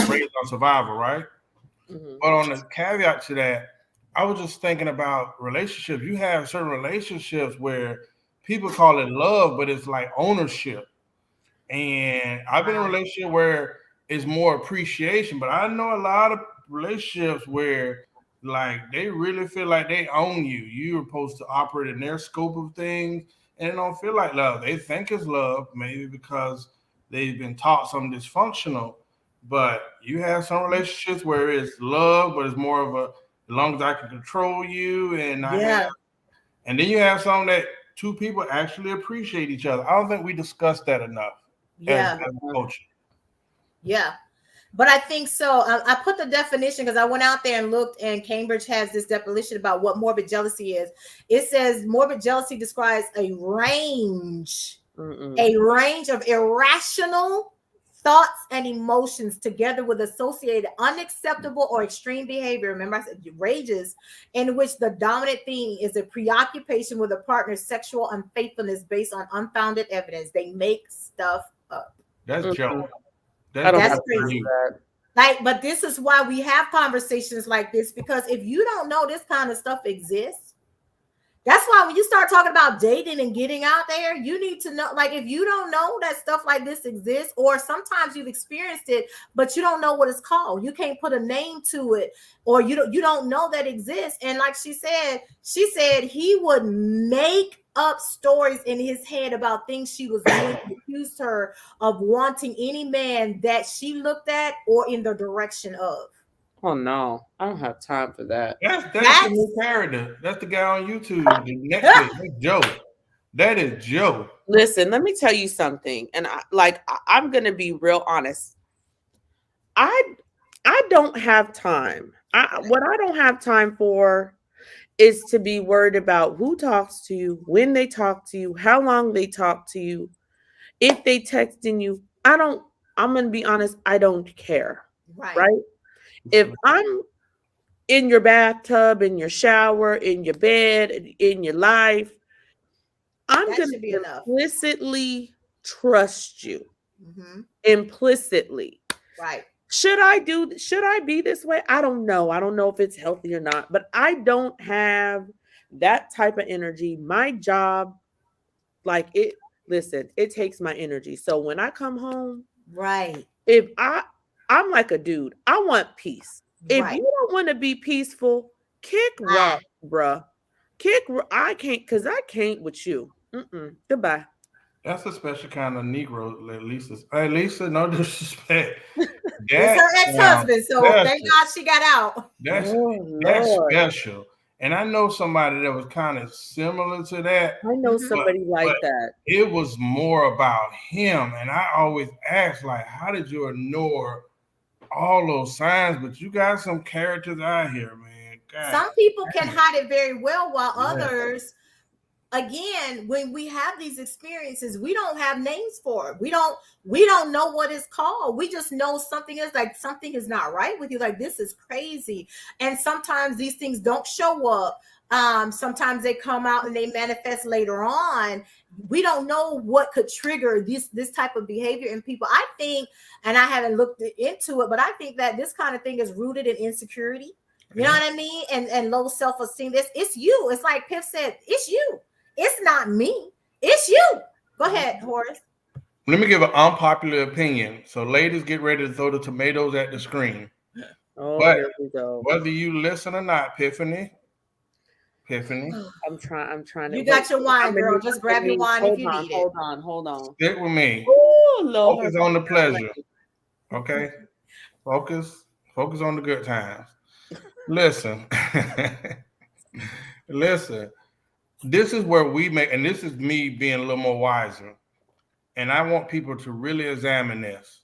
raised on survival, right? But on the caveat to that, I was just thinking about relationships. You have certain relationships where people call it love, but it's like ownership. And I've been in a relationship where it's more appreciation, but I know a lot of relationships where like they really feel like they own you. You're supposed to operate in their scope of things, and it don't feel like love. They think it's love, maybe because they've been taught something dysfunctional. But you have some relationships where it's love, but it's more of a as long as I can control you, and and then you have some that two people actually appreciate each other. I don't think we discussed that enough. As a culture. Yeah. But I think so. I put the definition because I went out there and looked, and Cambridge has this definition about what morbid jealousy is. It says morbid jealousy describes a range of irrational thoughts and emotions together with associated unacceptable or extreme behavior. Remember, I said rages, in which the dominant theme is a preoccupation with a partner's sexual unfaithfulness based on unfounded evidence. They make stuff up. That's joke. That's crazy. But this is why we have conversations like this, because if you don't know this kind of stuff exists, That's why when you start talking about dating and getting out there, you need to know, like, if you don't know that stuff like this exists, or sometimes you've experienced it, but you don't know what it's called. You can't put a name to it, or you don't know that exists. And like she said he would make up stories in his head about things she was doing, and accused her of wanting any man that she looked at or in the direction of. Oh no, I don't have time for that. That's the new That's character. That's the guy on YouTube, the Netflix. That's Joe. That is Joe. Listen, let me tell you something, and I'm gonna be real honest. I I don't have time. What I don't have time for is to be worried about who talks to you, when they talk to you, how long they talk to you, if they texting you. I'm gonna be honest, I don't care. right. Right? If I'm in your bathtub, in your shower, in your bed, in your life, I'm That gonna should be enough. implicitly trust you. Hmm. Implicitly. Right. Should I be this way? I don't know. I don't know if it's healthy or not, but I don't have that type of energy. My job, like it, listen, it takes my energy. So when I come home, Right. if I'm like a dude, I want peace. If Right. you don't want to be peaceful, kick Ah. rock, bruh. I can't, because I can't with you. Goodbye. That's a special kind of Negro, Lisa. Hey, Lisa, no disrespect. It's That her sounds ex-husband, so thank special. God she got out. That's Oh that's Lord. special. And I know somebody that was kind of similar to that, I know Hmm. but somebody but like that. it was more about him. And I always ask, like, how did you ignore all those signs? But you got some characters out here, man. God Some people can damn. hide it very well, while Yeah. others, again, when we have these experiences, we don't have names for it. We don't know what it's called. We just know something is, like, something is not right with you, like this is crazy. And sometimes these things don't show up. Sometimes they come out and they manifest later on. We don't know what could trigger this type of behavior in people. I think, and I haven't looked into it, but I think that this kind of thing is rooted in insecurity. You know Yeah. what I mean? And low self-esteem. It's you. It's like Piff said, it's you. It's not me. It's you. Go ahead, Horace. Let me give an unpopular opinion. So, ladies, get ready to throw the tomatoes at the screen. Oh, But here we go. whether you listen or not, Tiffany, I'm trying to You wait. got your wine, girl. Just grab your wine if Hold you on, need it. hold on, hold on. stick with me. Oh Lord, have Focus on the mercy. pleasure. Okay? Focus on the good times. Listen. Listen. This is where we make, and this is me being a little more wiser. And I want people to really examine this.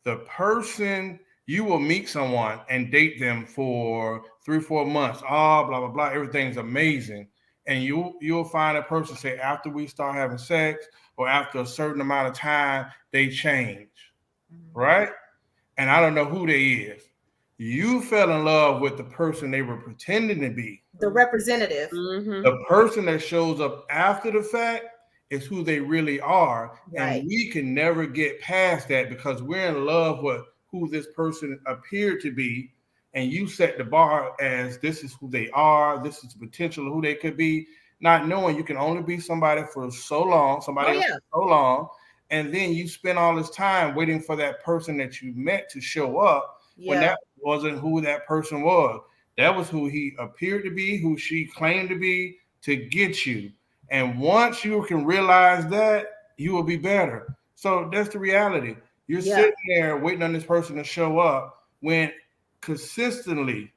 The person, you will meet someone and date them for 3 4 months, blah blah blah, everything's amazing, and you'll find a person, say, after we start having sex or after a certain amount of time they change, right? And I don't know who they is. You fell in love with the person they were pretending to be. The representative. Mm-hmm. The person that shows up after the fact is who they really are. And Right. we can never get past that because we're in love with who this person appeared to be. And you set the bar as this is who they are, this is the potential of who they could be, not knowing you can only be somebody for so long, Oh somebody else yeah. for so long. And then you spend all this time waiting for that person that you met to show up when Yeah. that wasn't who that person was. That was who he appeared to be, who she claimed to be, to get you. And once you can realize that, you will be better. So that's the reality. You're Yeah. sitting there waiting on this person to show up when consistently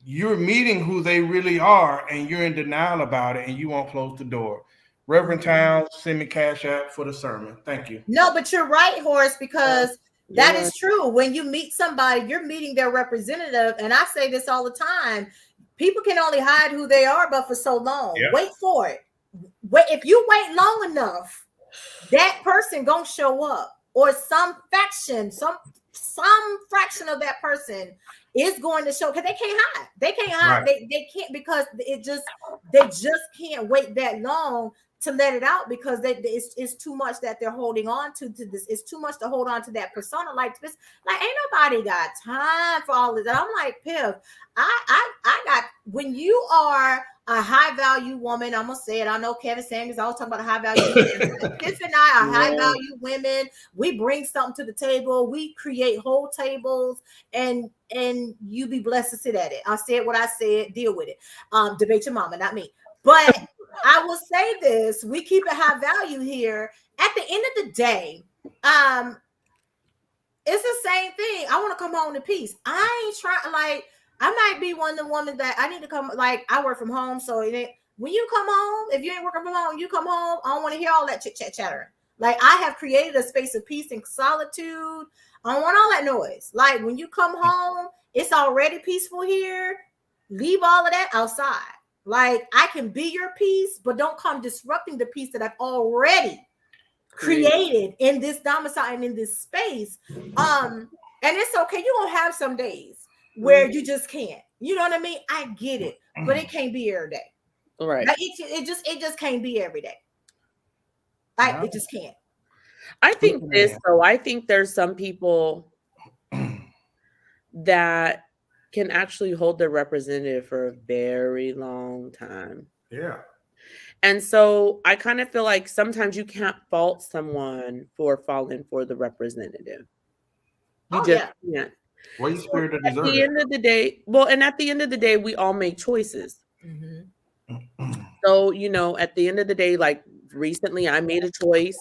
you're meeting who they really are and you're in denial about it and you won't close the door. Reverend Mhm. Towns, send me cash app for the sermon. Thank you. No, but you're right, Horace, because You're that right. is true. When you meet somebody, you're meeting their representative. And I say this all the time. People can only hide who they are, but for so long. Yeah. Wait for it. Wait, if you wait long enough, that person gonna show up, or some fraction of that person is going to show, because they can't hide. They can't hide. Right. They can't, because they just can't wait that long to let it out, because it's too much that they're holding on to this. It's too much to hold on to that persona like this. Like, ain't nobody got time for all of that. I'm like, Piff, I got when you are a high value woman, I'm gonna say it. I know Kevin Sanders always talking about a high value woman. Tiff and I are high value women. We bring something to the table. We create whole tables, and you be blessed to sit at it. I said what I said. Deal with it. Debate your mama, not me. But I will say this: we keep it high value here. At the end of the day, it's the same thing. I want to come home to peace. I ain't trying like. I might be one of the women that I need to come. Like I work from home, so when you come home, if you ain't working from home, you come home. I don't want to hear all that chit chat chattering. Like I have created a space of peace and solitude. I don't want all that noise. Like when you come home, it's already peaceful here. Leave all of that outside. Like I can be your peace, but don't come disrupting the peace that I've already created in this domicile and in this space. And it's okay. You're gonna have some days where you just can't. You know what I mean? I get it, but it can't be every day. Right. Like it just can't be every day. Like it just can't. I think this though. I think there's some people that can actually hold their representative for a very long time. Yeah. And so I kind of feel like sometimes you can't fault someone for falling for the representative. You just can't. Well, you spirit at the end of the day, and at the end of the day, we all make choices. Mm-hmm. So, at the end of the day, like recently I made a choice,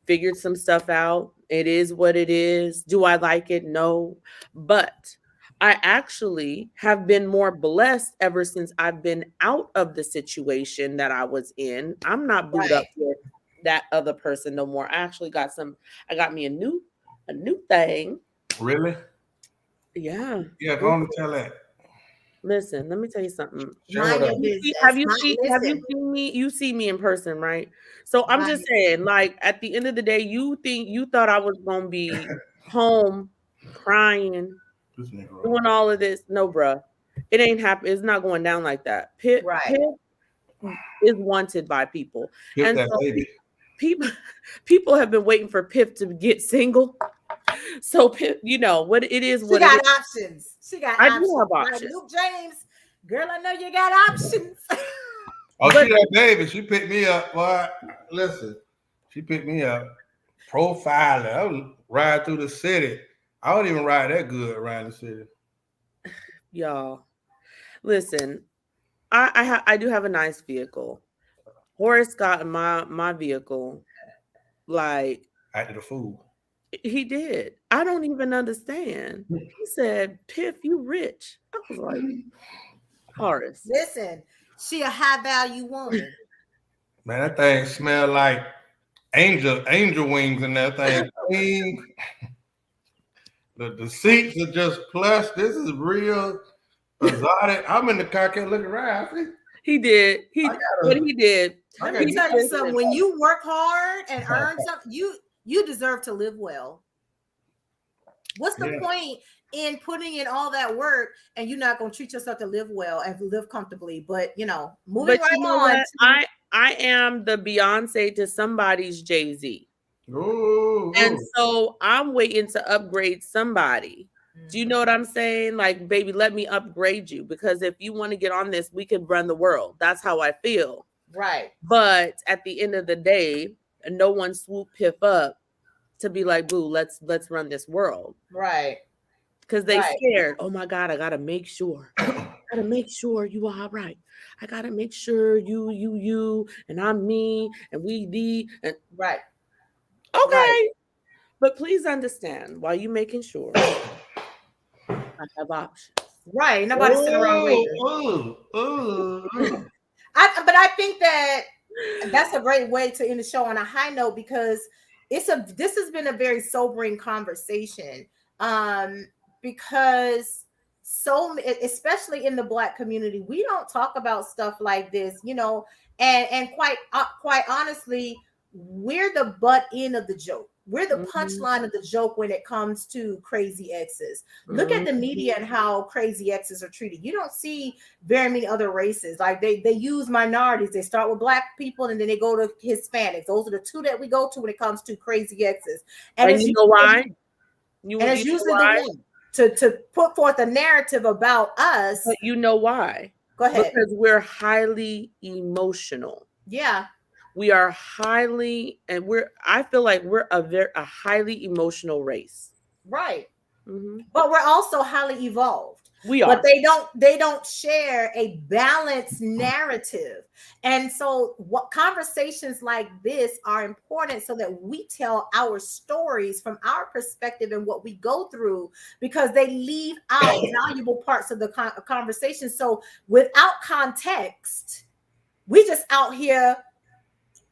figured some stuff out. It is what it is. Do I like it? No. But I actually have been more blessed ever since I've been out of the situation that I was in. I'm not booed up with that other person no more. I actually got me a new thing. Really? Yeah. Yeah, go on and tell that. Listen, let me tell you something. Have you seen me? You see me in person, right? So I'm just saying, like, at the end of the day, you thought I was gonna be home crying, doing all of this. No, bruh. It ain't happening. It's not going down like that. Pip is wanted by people. Pip and so baby. People have been waiting for Pip to get single. So Pip, what it is. She got options. She got options. I do have options. Like Luke James, girl, I know you got options. She that baby. She picked me up. Boy, listen, she picked me up. Profiling. I was ride through the city. I don't even ride that good around the city. Y'all, listen. I do have a nice vehicle. Horace got in my vehicle like acted a fool. He did. I don't even understand. He said, "Piff, you rich." I was like, Horace. Listen, she a high value woman. Man, that thing smell like angel wings in that thing. The seats are just plush. This is real exotic. I'm in the car, can't look around. He did. What he did. Let me tell you something. When you work hard and earn something, you deserve to live well. What's the point in putting in all that work and you're not going to treat yourself to live well and live comfortably? But moving on. I am the Beyonce to somebody's Jay-Z. Ooh. And so I'm waiting to upgrade somebody. Do you know what I'm saying? Like, baby, let me upgrade you, because if you want to get on this, we can run the world. That's how I feel. Right. But at the end of the day, no one swooped Piff up to be like, boo, let's run this world. Right. Because they scared. Oh my God, I gotta make sure. You are right. I gotta make sure you and I'm me and we the and right. Okay. Right. But please understand, while you making sure I have options. Right. Nobody's sitting around waiting. But I think that's a great way to end the show on a high note, because this has been a very sobering conversation. Because especially in the Black community, we don't talk about stuff like this, and quite honestly, we're the butt end of the joke. We're the punchline of the joke when it comes to crazy exes. Look at the media and how crazy exes are treated. You don't see very many other races. Like they use minorities. They start with Black people and then they go to Hispanics. Those are the two that we go to when it comes to crazy exes. And you know why? It's usually the one to put forth a narrative about us. But you know why? Go ahead. because we're highly emotional. Yeah, We are highly, and I feel like we're a highly emotional race. right. Hmm. But we're also highly evolved. We But are. they don't share a balanced narrative. And so what conversations like this are important so that we tell our stories from our perspective and what we go through, because they leave out valuable parts of the conversation. So without context, we just out here,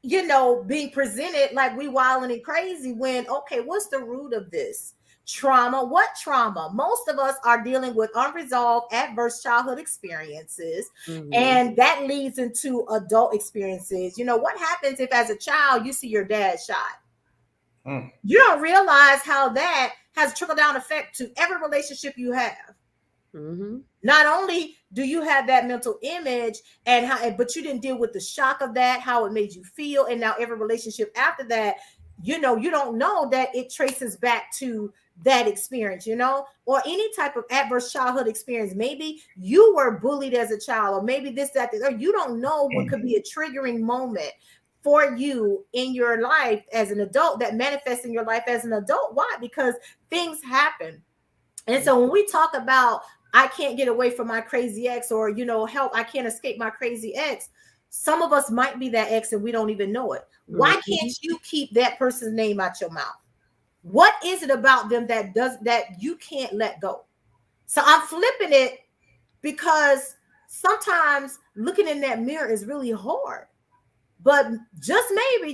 being presented like we wilding and crazy, when, okay, what's the root of this? Trauma. What trauma? Most of us are dealing with unresolved adverse childhood experiences, Hmm. and that leads into adult experiences. What happens if as a child you see your dad shot? Mm. You don't realize how that has trickle down effect to every relationship you have. Hmm. Not only do you have that mental image, and how, but you didn't deal with the shock of that, how it made you feel, and now every relationship after that, you don't know that it traces back to that experience, or any type of adverse childhood experience. Maybe you were bullied as a child, or maybe this, or you don't know what could be a triggering moment for you in your life as an adult, that manifests in your life as an adult. Why? Because things happen. And so when we talk about, I can't get away from my crazy ex, or, help, I can't escape my crazy ex. Some of us might be that ex and we don't even know it. Why Hmm. can't you keep that person's name out your mouth? What is it about them that you can't let go? So I'm flipping it, because sometimes looking in that mirror is really hard. But just maybe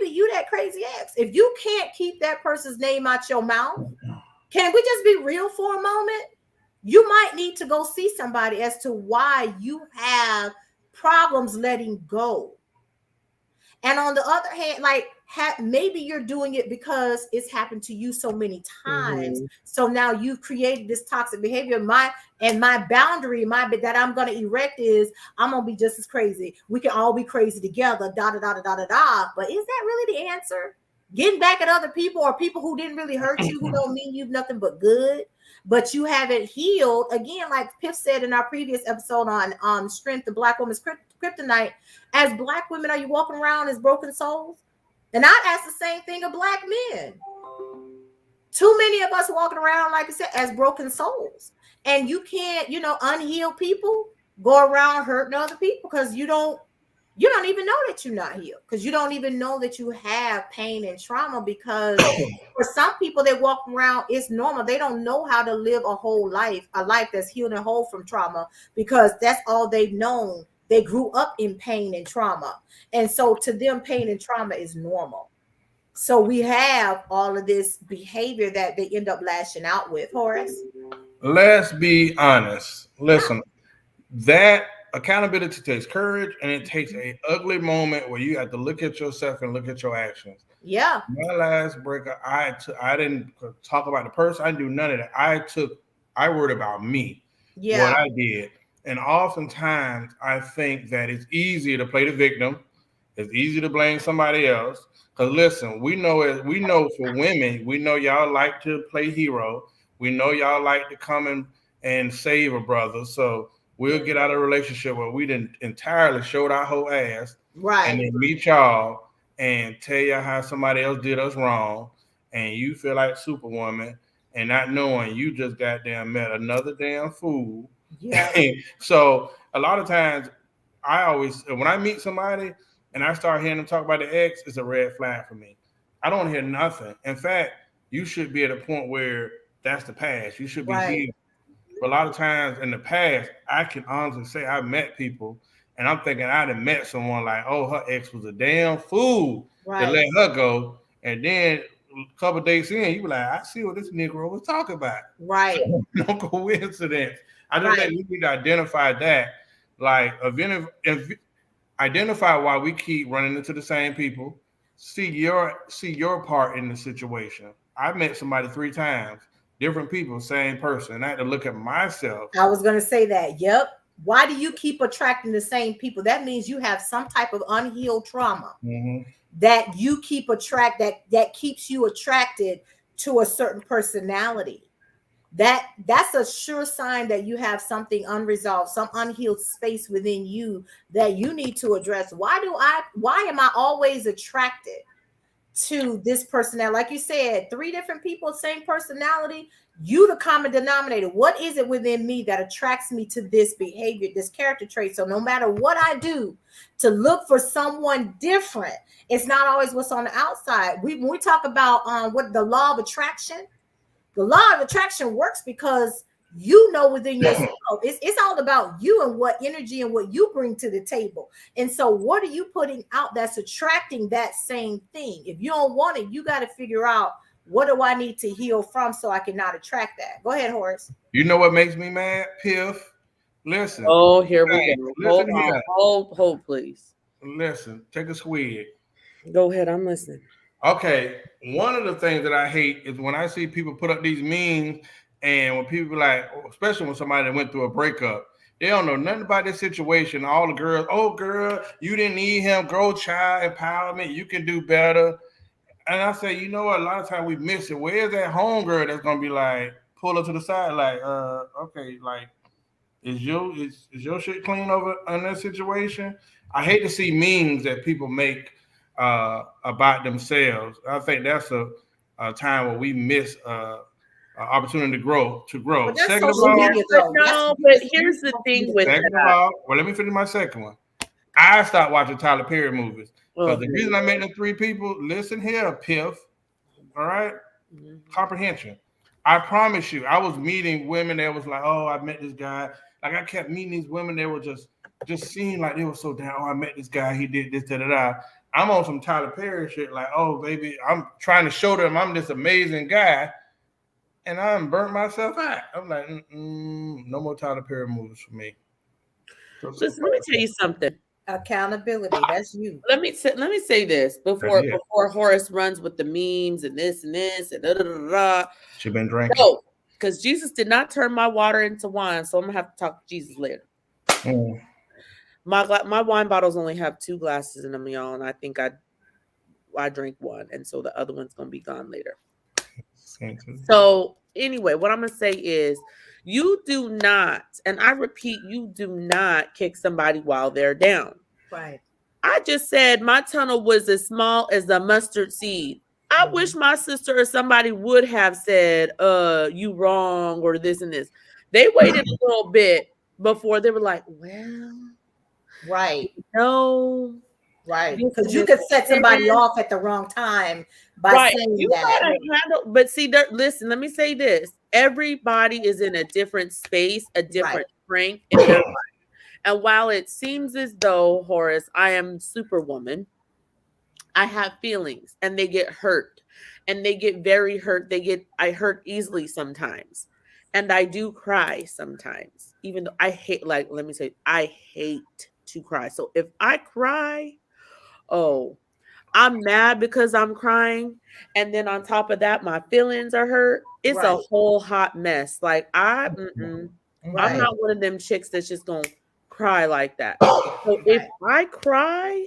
you that crazy ex. If you can't keep that person's name out your mouth, can we just be real for a moment? You might need to go see somebody as to why you have problems letting go. And on the other hand, like, maybe you're doing it because it's happened to you so many times. Hmm. So now you've created this toxic behavior. My boundary, that I'm gonna erect is, I'm gonna be just as crazy. We can all be crazy together. Da da da da da da da. But is that really the answer? Getting back at other people, or people who didn't really hurt you, who don't mean you nothing but good, but you haven't healed. Again, like Piff said in our previous episode on strength, the Black woman's kryptonite. As Black women, are you walking around as broken souls? And I'd ask the same thing of Black men. Too many of us walking around, like I said, as broken souls. And you can't, unhealed people go around hurting other people, because you don't even know that you're not healed, because you don't even know that you have pain and trauma. Because for some people, they walk around, it's normal. They don't know how to live a life that's healed and whole from trauma, because that's all they've known. They grew up in pain and trauma, and so to them, pain and trauma is normal. So we have all of this behavior that they end up lashing out with. Horace? Let's be honest. Yeah. Listen, that accountability takes courage, and it takes a ugly moment where you have to look at yourself and look at your actions. Yeah. My last breakup, I didn't talk about the person. I didn't do none of that. I worried about me, what Yeah. I did. And oftentimes I think that it's easier to play the victim. It's easy to blame somebody else. Because listen, we know for women, we know y'all like to play hero. We know y'all like to come and save a brother. So we'll get out of a relationship where we didn't entirely showed our whole ass, and Right. then meet y'all and tell you how somebody else did us wrong, and you feel like Superwoman, and not knowing you just goddamn met another damn fool. Yeah. So a lot of times, I always when I meet somebody and I start hearing them talk about the ex, it's a red flag for me. I don't hear nothing. In fact, you should be at a point where that's the past. You should be Right. healed. But a lot of times in the past, I can honestly say I've met people, and I'm thinking I'd have met someone like, oh, her ex was a damn fool to Right. let her go. And then a couple of days in, you be like, I see what this Negro was talking about. Right. So no coincidence. I just Right. think we need to identify that. Like, if identify why we keep running into the same people. See your part in the situation. I met somebody 3 times, different people, same person. And I had to look at myself. I was going to say that. Yep. Why do you keep attracting the same people? That means you have some type of unhealed trauma Mhm. that you keep that keeps you attracted to a certain personality. that's a sure sign that you have something unresolved, some unhealed space within you that you need to address. Why am I always attracted to this personality? Like you said, three different people, same personality. You the common denominator. What is it within me that attracts me to this behavior, this character trait? So no matter what I do to look for someone different, it's not always what's on the outside. When we talk about what the law of attraction, the law of attraction works because you know within yourself, it's all about you and what energy and what you bring to the table. And so what are you putting out that's attracting that same thing? If you don't want it, you got to figure out, what do I need to heal from so I cannot attract that? Go ahead, Horace. You know what makes me mad, Piff? Listen. Oh, here we Hey, go. listen Hold on. here. Hold, please. Listen. Take a swig. Go ahead. I'm listening. Okay. One of the things that I hate is when I see people put up these memes, and when people like, especially when somebody that went through a breakup, they don't know nothing about this situation. All the girls, oh girl, you didn't need him. Girl child empowerment. You can do better. And I say, you know what? A lot of times we miss it. Where's that homegirl that's gonna be like, pull her to the side, like, okay, like, is your shit clean over in that situation? I hate to see memes that people make about themselves. I think that's a time where we miss opportunity to grow. But that's Second of social all, media though. No, but here's the thing with second of that. all, well, let me finish my second one. I stopped watching Tyler Perry movies because the reason I made the three people, listen here, Piff, all right? Comprehension. I promise you, I was meeting women that was like, oh, I met this guy. Like I kept meeting these women that were just seeing like they were so down. Oh, I met this guy, he did this, da da da. I'm on some Tyler Perry shit, like, oh baby, I'm trying to show them I'm this amazing guy, and I'm burnt myself out. I'm like, no more Tyler Perry movies for me. Listen, let me tell you something. Accountability. That's you. Let me say this before Horace runs with the memes and this and da da da da. She been drinking. No, because Jesus did not turn my water into wine, so I'm gonna have to talk to Jesus later. My wine bottles only have 2 glasses in them, y'all, and I think I drank one, and so the other one's gonna be gone later. So anyway, what I'm gonna say is, you do not, and I repeat, you do not kick somebody while they're down. Right. I just said my tunnel was as small as a mustard seed. I wish my sister or somebody would have said, you wrong, or this and this. They waited a little bit before they were like, well, right. No. Right. Because you could set somebody off at the wrong time by saying you that. Gotta handle, but see, listen, let me say this. Everybody is in a different space, a different strength in their life. And while it seems as though, Horace, I am Superwoman, I have feelings and they get hurt and they get very hurt. I hurt easily sometimes. And I do cry sometimes, even though I hate, let me say, I hate to cry. So if I cry, I'm mad because I'm crying. And then on top of that, my feelings are hurt. It's a whole hot mess. Like I'm not one of them chicks that's just going to cry like that. So if I cry,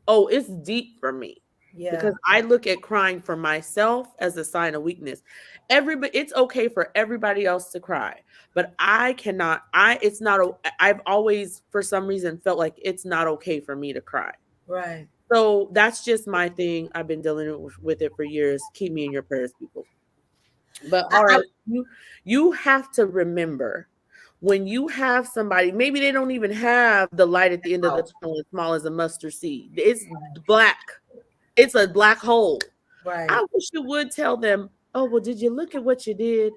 it's deep for me. Yeah. Because I look at crying for myself as a sign of weakness. It's okay for everybody else to cry, but I cannot. I've always, for some reason, felt like it's not okay for me to cry. Right. So that's just my thing. I've been dealing with it for years. Keep me in your prayers, people. But all right, you have to remember, when you have somebody, maybe they don't even have the light at the end of the tunnel as small as a mustard seed. It's black. It's a black hole. Right. I wish you would tell them, oh, well, did you look at what you did?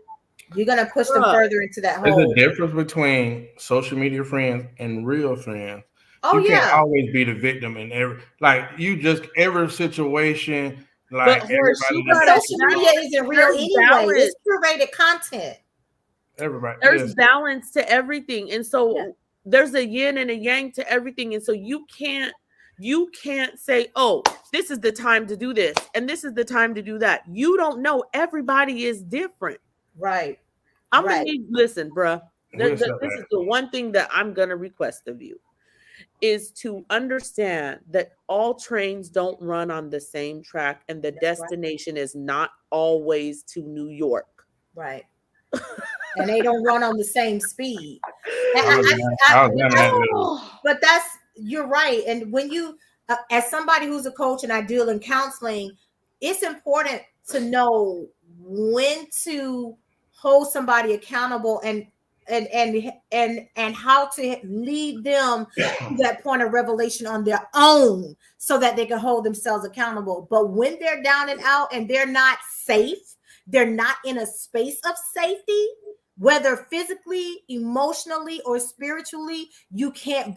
You're going to push them further into that hole. There's a difference between social media friends and real friends. Oh, you can't always be the victim in every situation. Like, social media isn't real anyway. It's curated content. There's balance to everything, and so there's a yin and a yang to everything, and so you can't say, oh, this is the time to do this and this is the time to do that. You don't know. Everybody is different. Right. I'm gonna listen, bruh. This is the one thing that I'm gonna request of you, is to understand that all trains don't run on the same track, and the destination is not always to New York. Right. and they don't run on the same speed. And I was down in that level. but you're right. And when you, as somebody who's a coach and I deal in counseling, it's important to know when to hold somebody accountable and how to lead them to that point of revelation on their own so that they can hold themselves accountable. But when they're down and out and they're not safe, they're not in a space of safety, whether physically, emotionally, or spiritually, you can't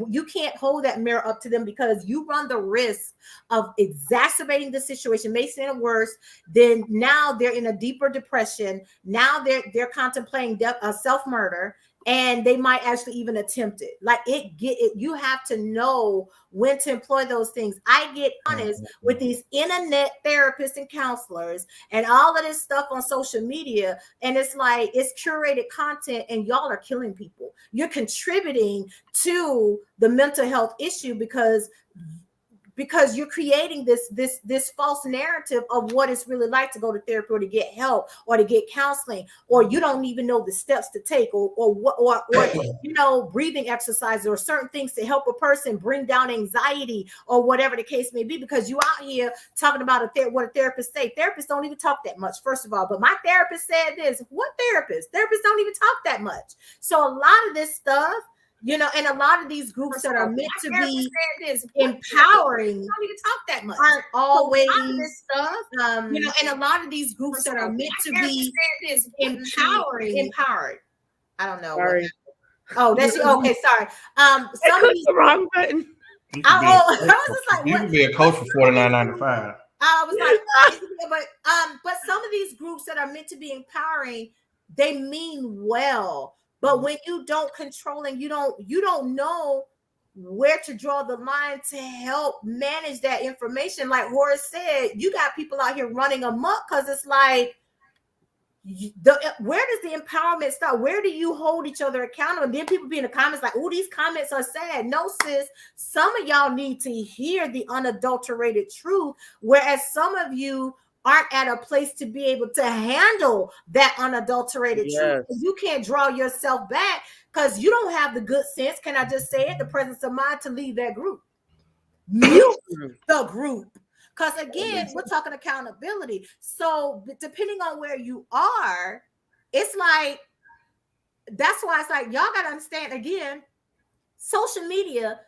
hold that mirror up to them, because you run the risk of exacerbating the situation, making it worse. Then now they're in a deeper depression. Now they're contemplating self-murder, and they might actually even attempt it. Like you have to know when to employ those things. I get honest with these internet therapists and counselors and all of this stuff on social media, and it's like it's curated content, and y'all are killing people. You're contributing to the mental health issue because you're creating this false narrative of what it's really like to go to therapy or to get help or to get counseling, or you don't even know the steps to take, or breathing exercises or certain things to help a person bring down anxiety or whatever the case may be, because you out here talking about what a therapist say. Therapists don't even talk that much, first of all. But my therapist said this. What therapist? Therapists don't even talk that much. So a lot of this stuff, and a lot of these groups that are meant to be empowering aren't always stuff. And a lot of these groups that are meant to be empowered. I don't know. Sorry. Oh, that's okay. Sorry. Some of these the wrong button. I was just like, you can be a coach for $49.95. I was like, but some of these groups that are meant to be empowering, they mean well. But when you don't control and you don't know where to draw the line to help manage that information, like Horace said, you got people out here running amok because it's like, where does the empowerment start? Where do you hold each other accountable? And then people be in the comments like, oh, these comments are sad. No, sis, some of y'all need to hear the unadulterated truth, whereas some of you aren't at a place to be able to handle that unadulterated truth. You can't draw yourself back because you don't have the good sense, can I just say it, the presence of mind to leave that group. Mute the group. Because again, we're talking accountability. So depending on where you are, it's like, that's why it's like, y'all got to understand, again, social media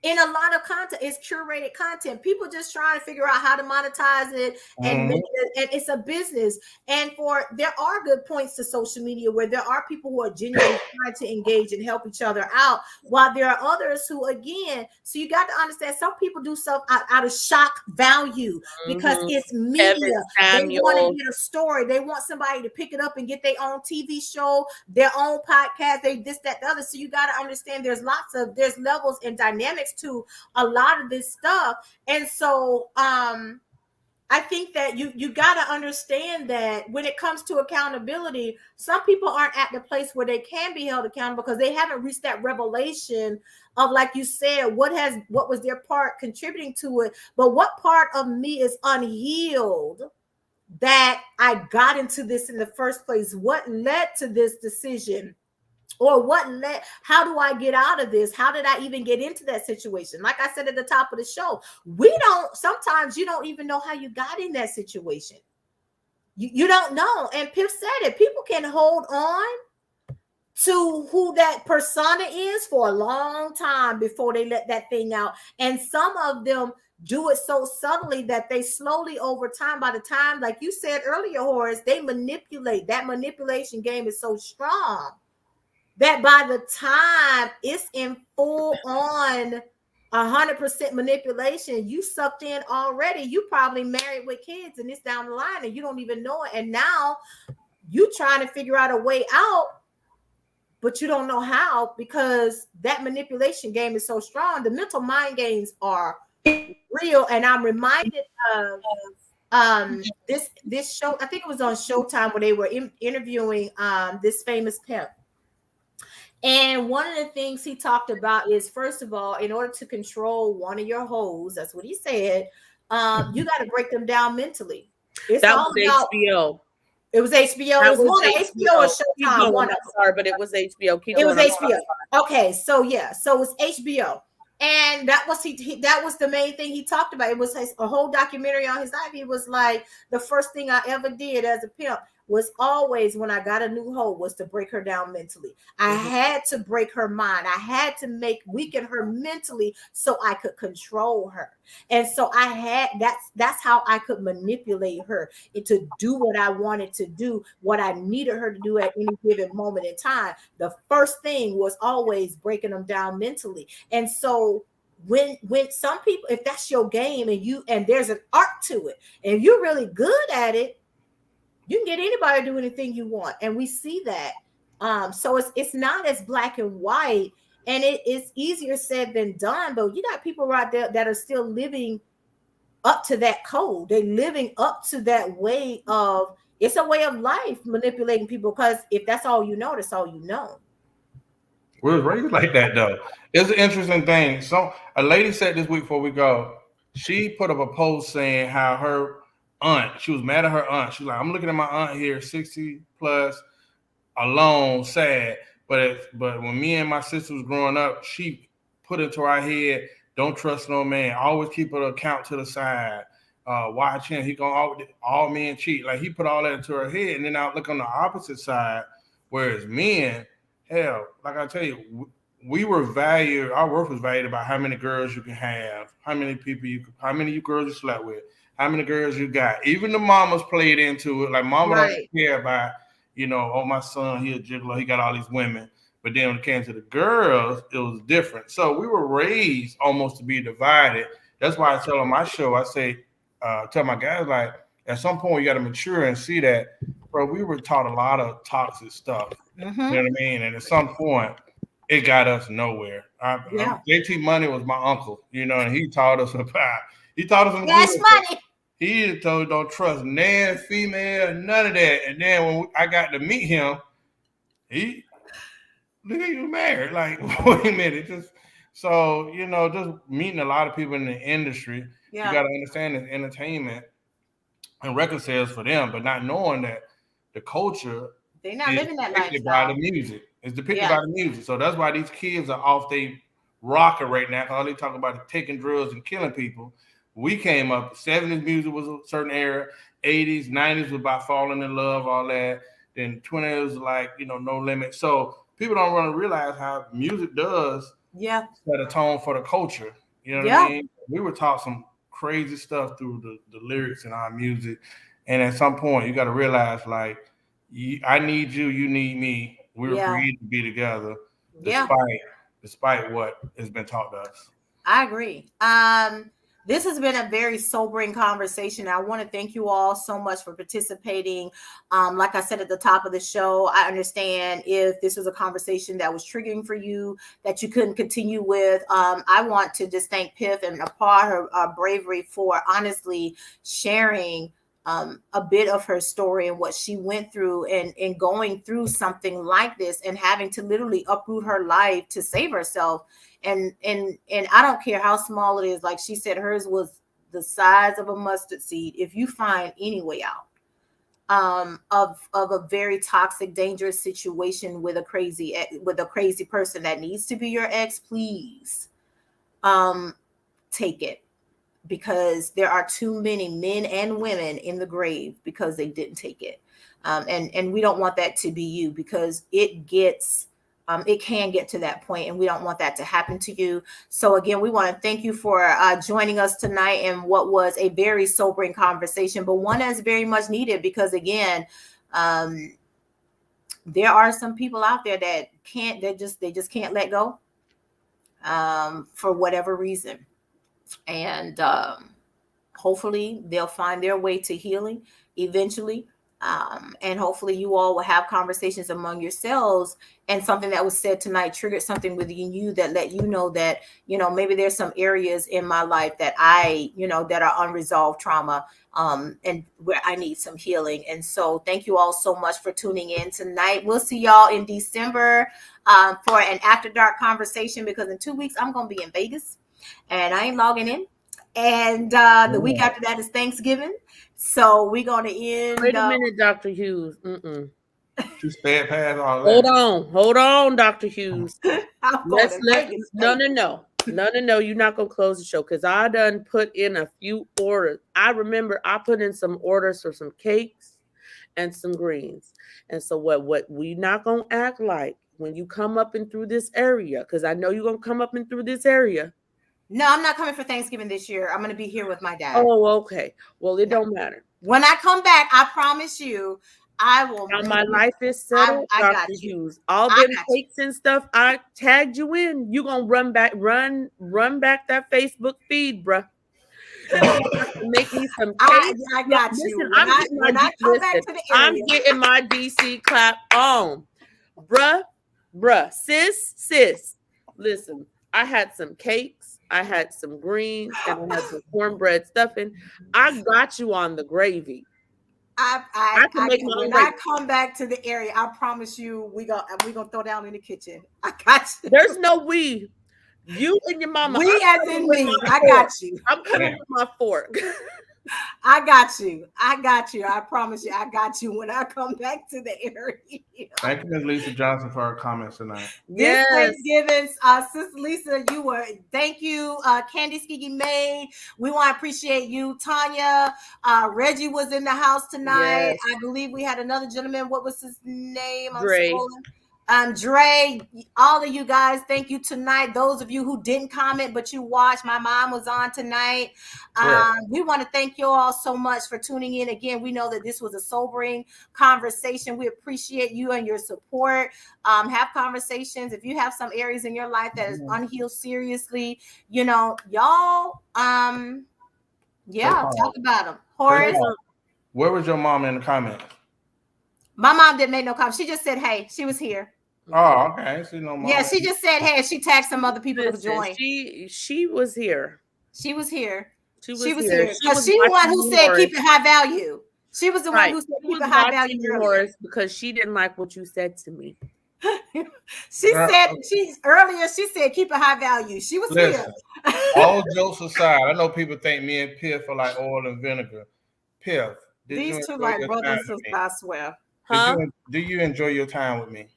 in a lot of content is curated content. People just trying to figure out how to monetize it and make it, and it's a business. And there are good points to social media where there are people who are genuinely trying to engage and help each other out, while there are others who, again, so you got to understand, some people do stuff out of shock value because it's media. They want to get a story. They want somebody to pick it up and get their own TV show, their own podcast, they this, that, the other. So you got to understand there's levels and dynamics to a lot of this stuff. And so I think that you got to understand that when it comes to accountability, some people aren't at the place where they can be held accountable because they haven't reached that revelation of, like you said, what was their part contributing to it, but what part of me is unhealed that I got into this in the first place? What led to this decision? Or how do I get out of this? How did I even get into that situation? Like I said at the top of the show, sometimes you don't even know how you got in that situation. You don't know. And Pip said it. People can hold on to who that persona is for a long time before they let that thing out. And some of them do it so subtly that they slowly, over time, by the time, like you said earlier, Horace, they manipulate. That manipulation game is so strong that by the time it's in full on 100% manipulation, you sucked in already. You probably married with kids and it's down the line and you don't even know it. And now you trying to figure out a way out, but you don't know how because that manipulation game is so strong. The mental mind games are real. And I'm reminded of this show. I think it was on Showtime where they were interviewing this famous pimp. And one of the things he talked about is, first of all, in order to control one of your hoes, that's what he said, you got to break them down mentally. It's that all was about HBO. It was HBO. It That was was one of HBO or HBO. Keep Showtime. going. One of I'm them. sorry, but it was HBO. Keep It was going. I'm HBO. Okay, so yeah, so it was HBO, and that was that was the main thing he talked about. It was a whole documentary on his life. He was like, the first thing I ever did as a pimp was always when I got a new hoe was to break her down mentally. I Mhm. had to break her mind. I had to weaken her mentally so I could control her. And so I had that's how I could manipulate her to do what I wanted to do, what I needed her to do at any given moment in time. The first thing was always breaking them down mentally. And so when some people, if that's your game and there's an art to it, and you're really good at it, you can get anybody to do anything you want. And we see that. So it's not as black and white, and it's easier said than done. But you got people right there that are still living up to that code. They're living up to that way of, it's a way of life, manipulating people, because if that's all you know, that's all you know. We was raised like that though. It's an interesting thing. So a lady said this week before we go, she put up a post saying how her aunt, she was mad at her aunt. She's like, I'm looking at my aunt here, 60 plus, alone, sad. But when me and my sister was growing up, she put into our head, don't trust no man. Always keep an account to the side. Watch him. He gonna all men cheat. Like he put all that into her head. And then I look on the opposite side, whereas men, hell, like I tell you, we were valued. Our worth was valued about how many girls you can have, how many people how many girls you slept with, how many girls you got. Even the mamas played into it. Like mama don't Right. care about, oh, my son, he a gigolo, he got all these women. But then when it came to the girls, it was different. So we were raised almost to be divided. That's why I tell on my show, I say, tell my guys, like, at some point you got to mature and see that, bro, we were taught a lot of toxic stuff. You know Mm-hmm. what I mean? And at some point, it got us nowhere. Yeah. JT Money was my uncle, and he taught us some good Cash stuff. money. He told don't trust man, female, none of that. And then when I got to meet him, he look at you married. Like, wait a minute, just meeting a lot of people in the industry, you Yeah. got to understand it's entertainment and record sales for them, but not knowing that the culture They're not is living that depicted by the lifestyle. music. It's depicted Yeah. by the music. So that's why these kids are off they rocker right now. Cause all they talk about is taking drugs and killing people. We came up, 70s music was a certain era, 80s, 90s was about falling in love, all that. Then 20s was like, no limit. So people don't want to realize how music does Yeah. set a tone for the culture. You know what I Yeah. mean? We were taught some crazy stuff through the lyrics in our music. And at some point, you got to realize, like, I need you, you need me. We were Yeah. created to be together, Yeah. despite what has been taught to us. I agree. This has been a very sobering conversation. I want to thank you all so much for participating. Like I said at the top of the show, I understand if this was a conversation that was triggering for you, that you couldn't continue with. I want to just thank Piff and applaud her bravery for honestly sharing a bit of her story and what she went through and going through something like this and having to literally uproot her life to save herself. And I don't care how small it is. Like she said, hers was the size of a mustard seed. If you find any way out of a very toxic, dangerous situation with a crazy person that needs to be your ex, please take it, because there are too many men and women in the grave because they didn't take it. And we don't want that to be you, because it can get to that point, and we don't want that to happen to you. So again, we want to thank you for joining us tonight in what was a very sobering conversation, but one that's very much needed, because again, there are some people out there that they just can't let go for whatever reason. And hopefully they'll find their way to healing eventually. And hopefully you all will have conversations among yourselves, and something that was said tonight triggered something within you that let you know that, maybe there's some areas in my life that that are unresolved trauma, and where I need some healing. And so thank you all so much for tuning in tonight. We'll see y'all in December for an after dark conversation, because in 2 weeks I'm going to be in Vegas and I ain't logging in. And the week after that is Thanksgiving. So we're going to end. Wait a minute, Dr. Hughes. She sped past all Hold that. hold on, Dr. Hughes. I'm going to Let Vegas. no. You're not gonna close the show because I done put in a few orders. I remember I put in some orders for some cakes and some greens. And so what we not gonna act like when you come up and through this area, because I know you're gonna come up and through this area. No, I'm not coming for Thanksgiving this year. I'm going to be here with my dad. Oh, okay. Well, it don't matter. When I come back, I promise you, I will. Now my life is settled, I got Dr. you. Hughes. All them cakes and stuff, I tagged you in. You gonna run back that Facebook feed, bruh. You have to make me some cakes. I got you. When I come back to the area, I'm getting my DC clap on, bruh, sis. Listen, I had some cakes, I had some greens, and I had some cornbread stuffing. I got you on the gravy. When I come back to the area, I promise you, we gonna throw down in the kitchen. I got you. There's no we. You and your mama. We as in me. I got you. I'm coming with my fork. I got you. I promise you, I got you when I come back to the area. Thank you, Ms. Lisa Johnson, for her comments tonight. This Thanksgiving, Sister Lisa, thank you, Candy Skiggy Maid. We want to appreciate you, Tanya. Reggie was in the house tonight. Yes. I believe we had another gentleman. What was his name? Dre. Dre, all of you guys, thank you tonight. Those of you who didn't comment, but you watched, my mom was on tonight. We want to thank you all so much for tuning in. Again, we know that this was a sobering conversation. We appreciate you and your support. Have conversations. If you have some areas in your life that is unhealed seriously, y'all, talk about them. Horace. Where was your mom in the comments? My mom didn't make no comment. She just said, hey, she was here. Oh, okay. I see no mom. Yeah, she just said, hey, she tagged some other people to join. She was here. She was here. She was here. Because she was the one who said keep it high value. She was the one who said keep it high value because she didn't like what you said to me. She said keep it high value. She was here. All jokes aside, I know people think me and Piff are like oil and vinegar. Piff. These two like brothers and sisters, I swear. Do you enjoy your time with me?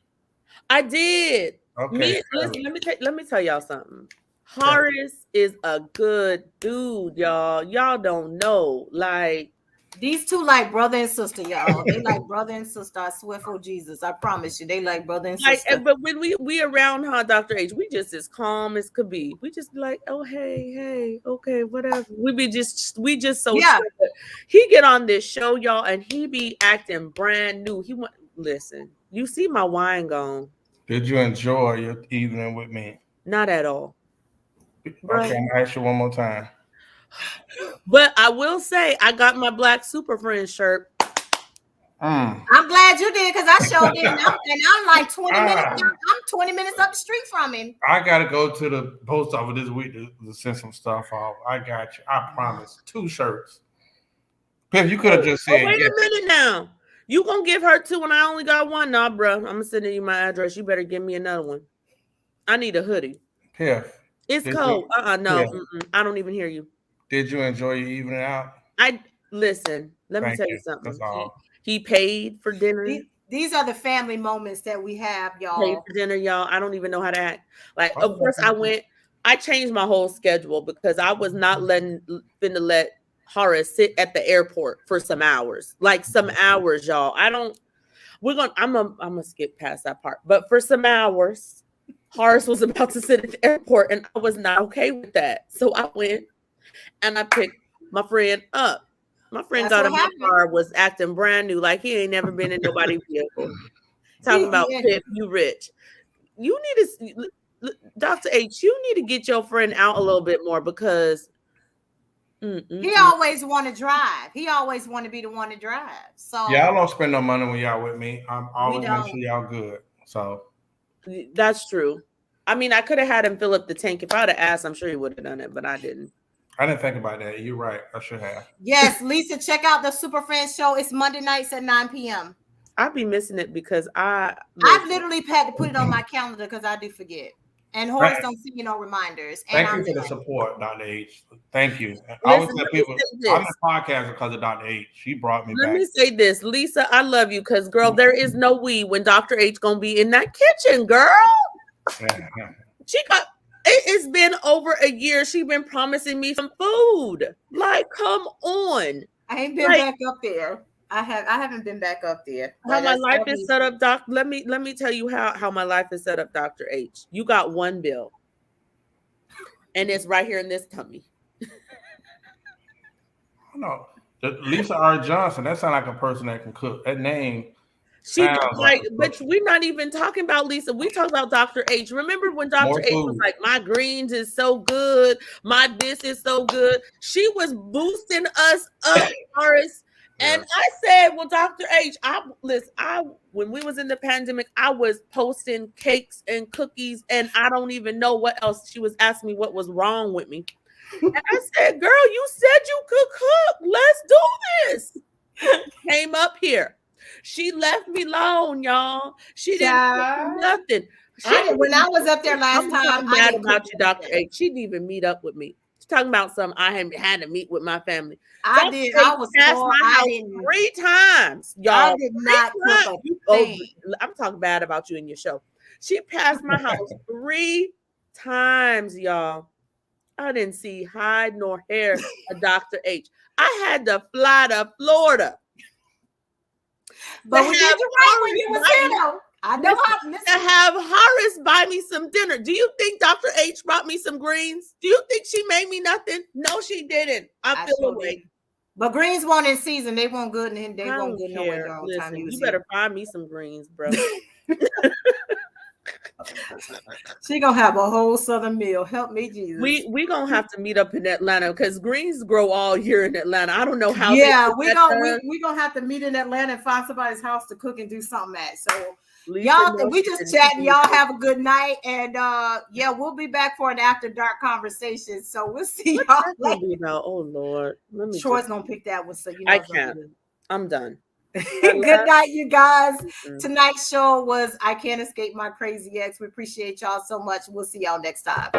I did. Okay. Let me tell y'all something. Horace is a good dude, y'all. Y'all don't know. Like these two like brother and sister, y'all. They like brother and sister. I swear for Jesus. I promise you, they like brother and sister. But when we around Dr. H, we just as calm as could be. We just be like, oh hey, okay, whatever. We just so he get on this show, y'all, and he be acting brand new. Listen, you see my wine gone. Did you enjoy your evening with me? Not at all. Okay, I'm gonna ask you one more time. But I will say I got my Black Super Friends shirt. I'm glad you did because I showed it, and I'm like 20 minutes. I'm 20 minutes up the street from him. I gotta go to the post office this week to send some stuff off. I got you. I promise. 2 shirts. Piff, you could have just said. Wait a minute now. You gonna give her 2 and I only got 1? Nah, bro. I'm gonna send you my address. You better give me another one. I need a hoodie. Piff. It's cold. No. I don't even hear you. Did you enjoy your evening out? Listen. Let me tell you something. That's all. He paid for dinner. These are the family moments that we have, y'all. Paid for dinner, y'all. I don't even know how to act. Like, of course, I changed my whole schedule because I was not finna let Horace sit at the airport for some hours. Like some hours, y'all. I'm gonna skip past that part. But for some hours, Horace was about to sit at the airport, and I was not okay with that. So I went and I picked my friend up. My friend got in my car, was acting brand new, like he ain't never been in nobody's vehicle. Talking about Piff, you rich. You need to, Dr. H, you need to get your friend out a little bit more because he always want to drive. He always want to be the one to drive. So y'all don't spend no money when y'all with me. I'm always make sure y'all good. So that's true. I mean, I could have had him fill up the tank. If I'd have asked, I'm sure he would have done it, but I didn't. I didn't think about that. You're right. I should have. Yes, Lisa, check out the Super Friends show. It's Monday nights at 9 p.m. I'll be missing it because I literally had to put it on my calendar because I do forget. And Horace don't see reminders. And Thank I'm you for the done. support, Dr. H. Thank you. I always Listen, tell let me people say I'm this. a podcaster because of Dr. H. She brought me Let back. me say this, Lisa. I love you because, girl, there is no we when Dr. H gonna be in that kitchen, girl. She got. It's been over a year. She been promising me some food. Like, come on. I ain't been back up there. I haven't been back up there. How my life is set up, Doc. Let me tell you how my life is set up, Dr. H. You got one bill, and it's right here in this tummy. No, Lisa R. Johnson. That sounds like a person that can cook. That name. She but we're not even talking about Lisa. We talk about Dr. H. Remember when Dr. H was like, my greens is so good, my this is so good. She was boosting us up, Horace. And I said, well, Dr. H, when we was in the pandemic, I was posting cakes and cookies, and I don't even know what else. She was asking me what was wrong with me. And I said, girl, you said you could cook. Let's do this. Came up here. She left me alone, y'all. She didn't do nothing. When I was up there last time, I mad about you, Dr. H. She didn't even meet up with me. She's talking about something I had to meet with my family. I did. I was past my house 3 times, y'all. I did not cook a thing. I'm talking bad about you in your show. She passed my house 3 times, y'all. I didn't see hide nor hair of Dr. H. I had to fly to Florida. But we did you right when you was here, though. I know how to have Horace buy me some dinner. Do you think Dr. H brought me some greens? Do you think she made me nothing? No, she didn't. I feel away. But greens weren't in season. They weren't good, and they weren't good nowhere all the time. You better find me some greens, bro. She gonna have a whole Southern meal. Help me, Jesus. We gonna have to meet up in Atlanta because greens grow all year in Atlanta. I don't know how. Yeah, we gonna have to meet in Atlanta and find somebody's house to cook and do something at. So y'all, we just chatting. Y'all have a good night, and we'll be back for an after dark conversation. So we'll see y'all later. Oh Lord, Troy's gonna pick that one. So I can't. I'm done. Good night, you guys. Tonight's show was I Can't Escape My Crazy Ex. We appreciate y'all so much. We'll see y'all next time.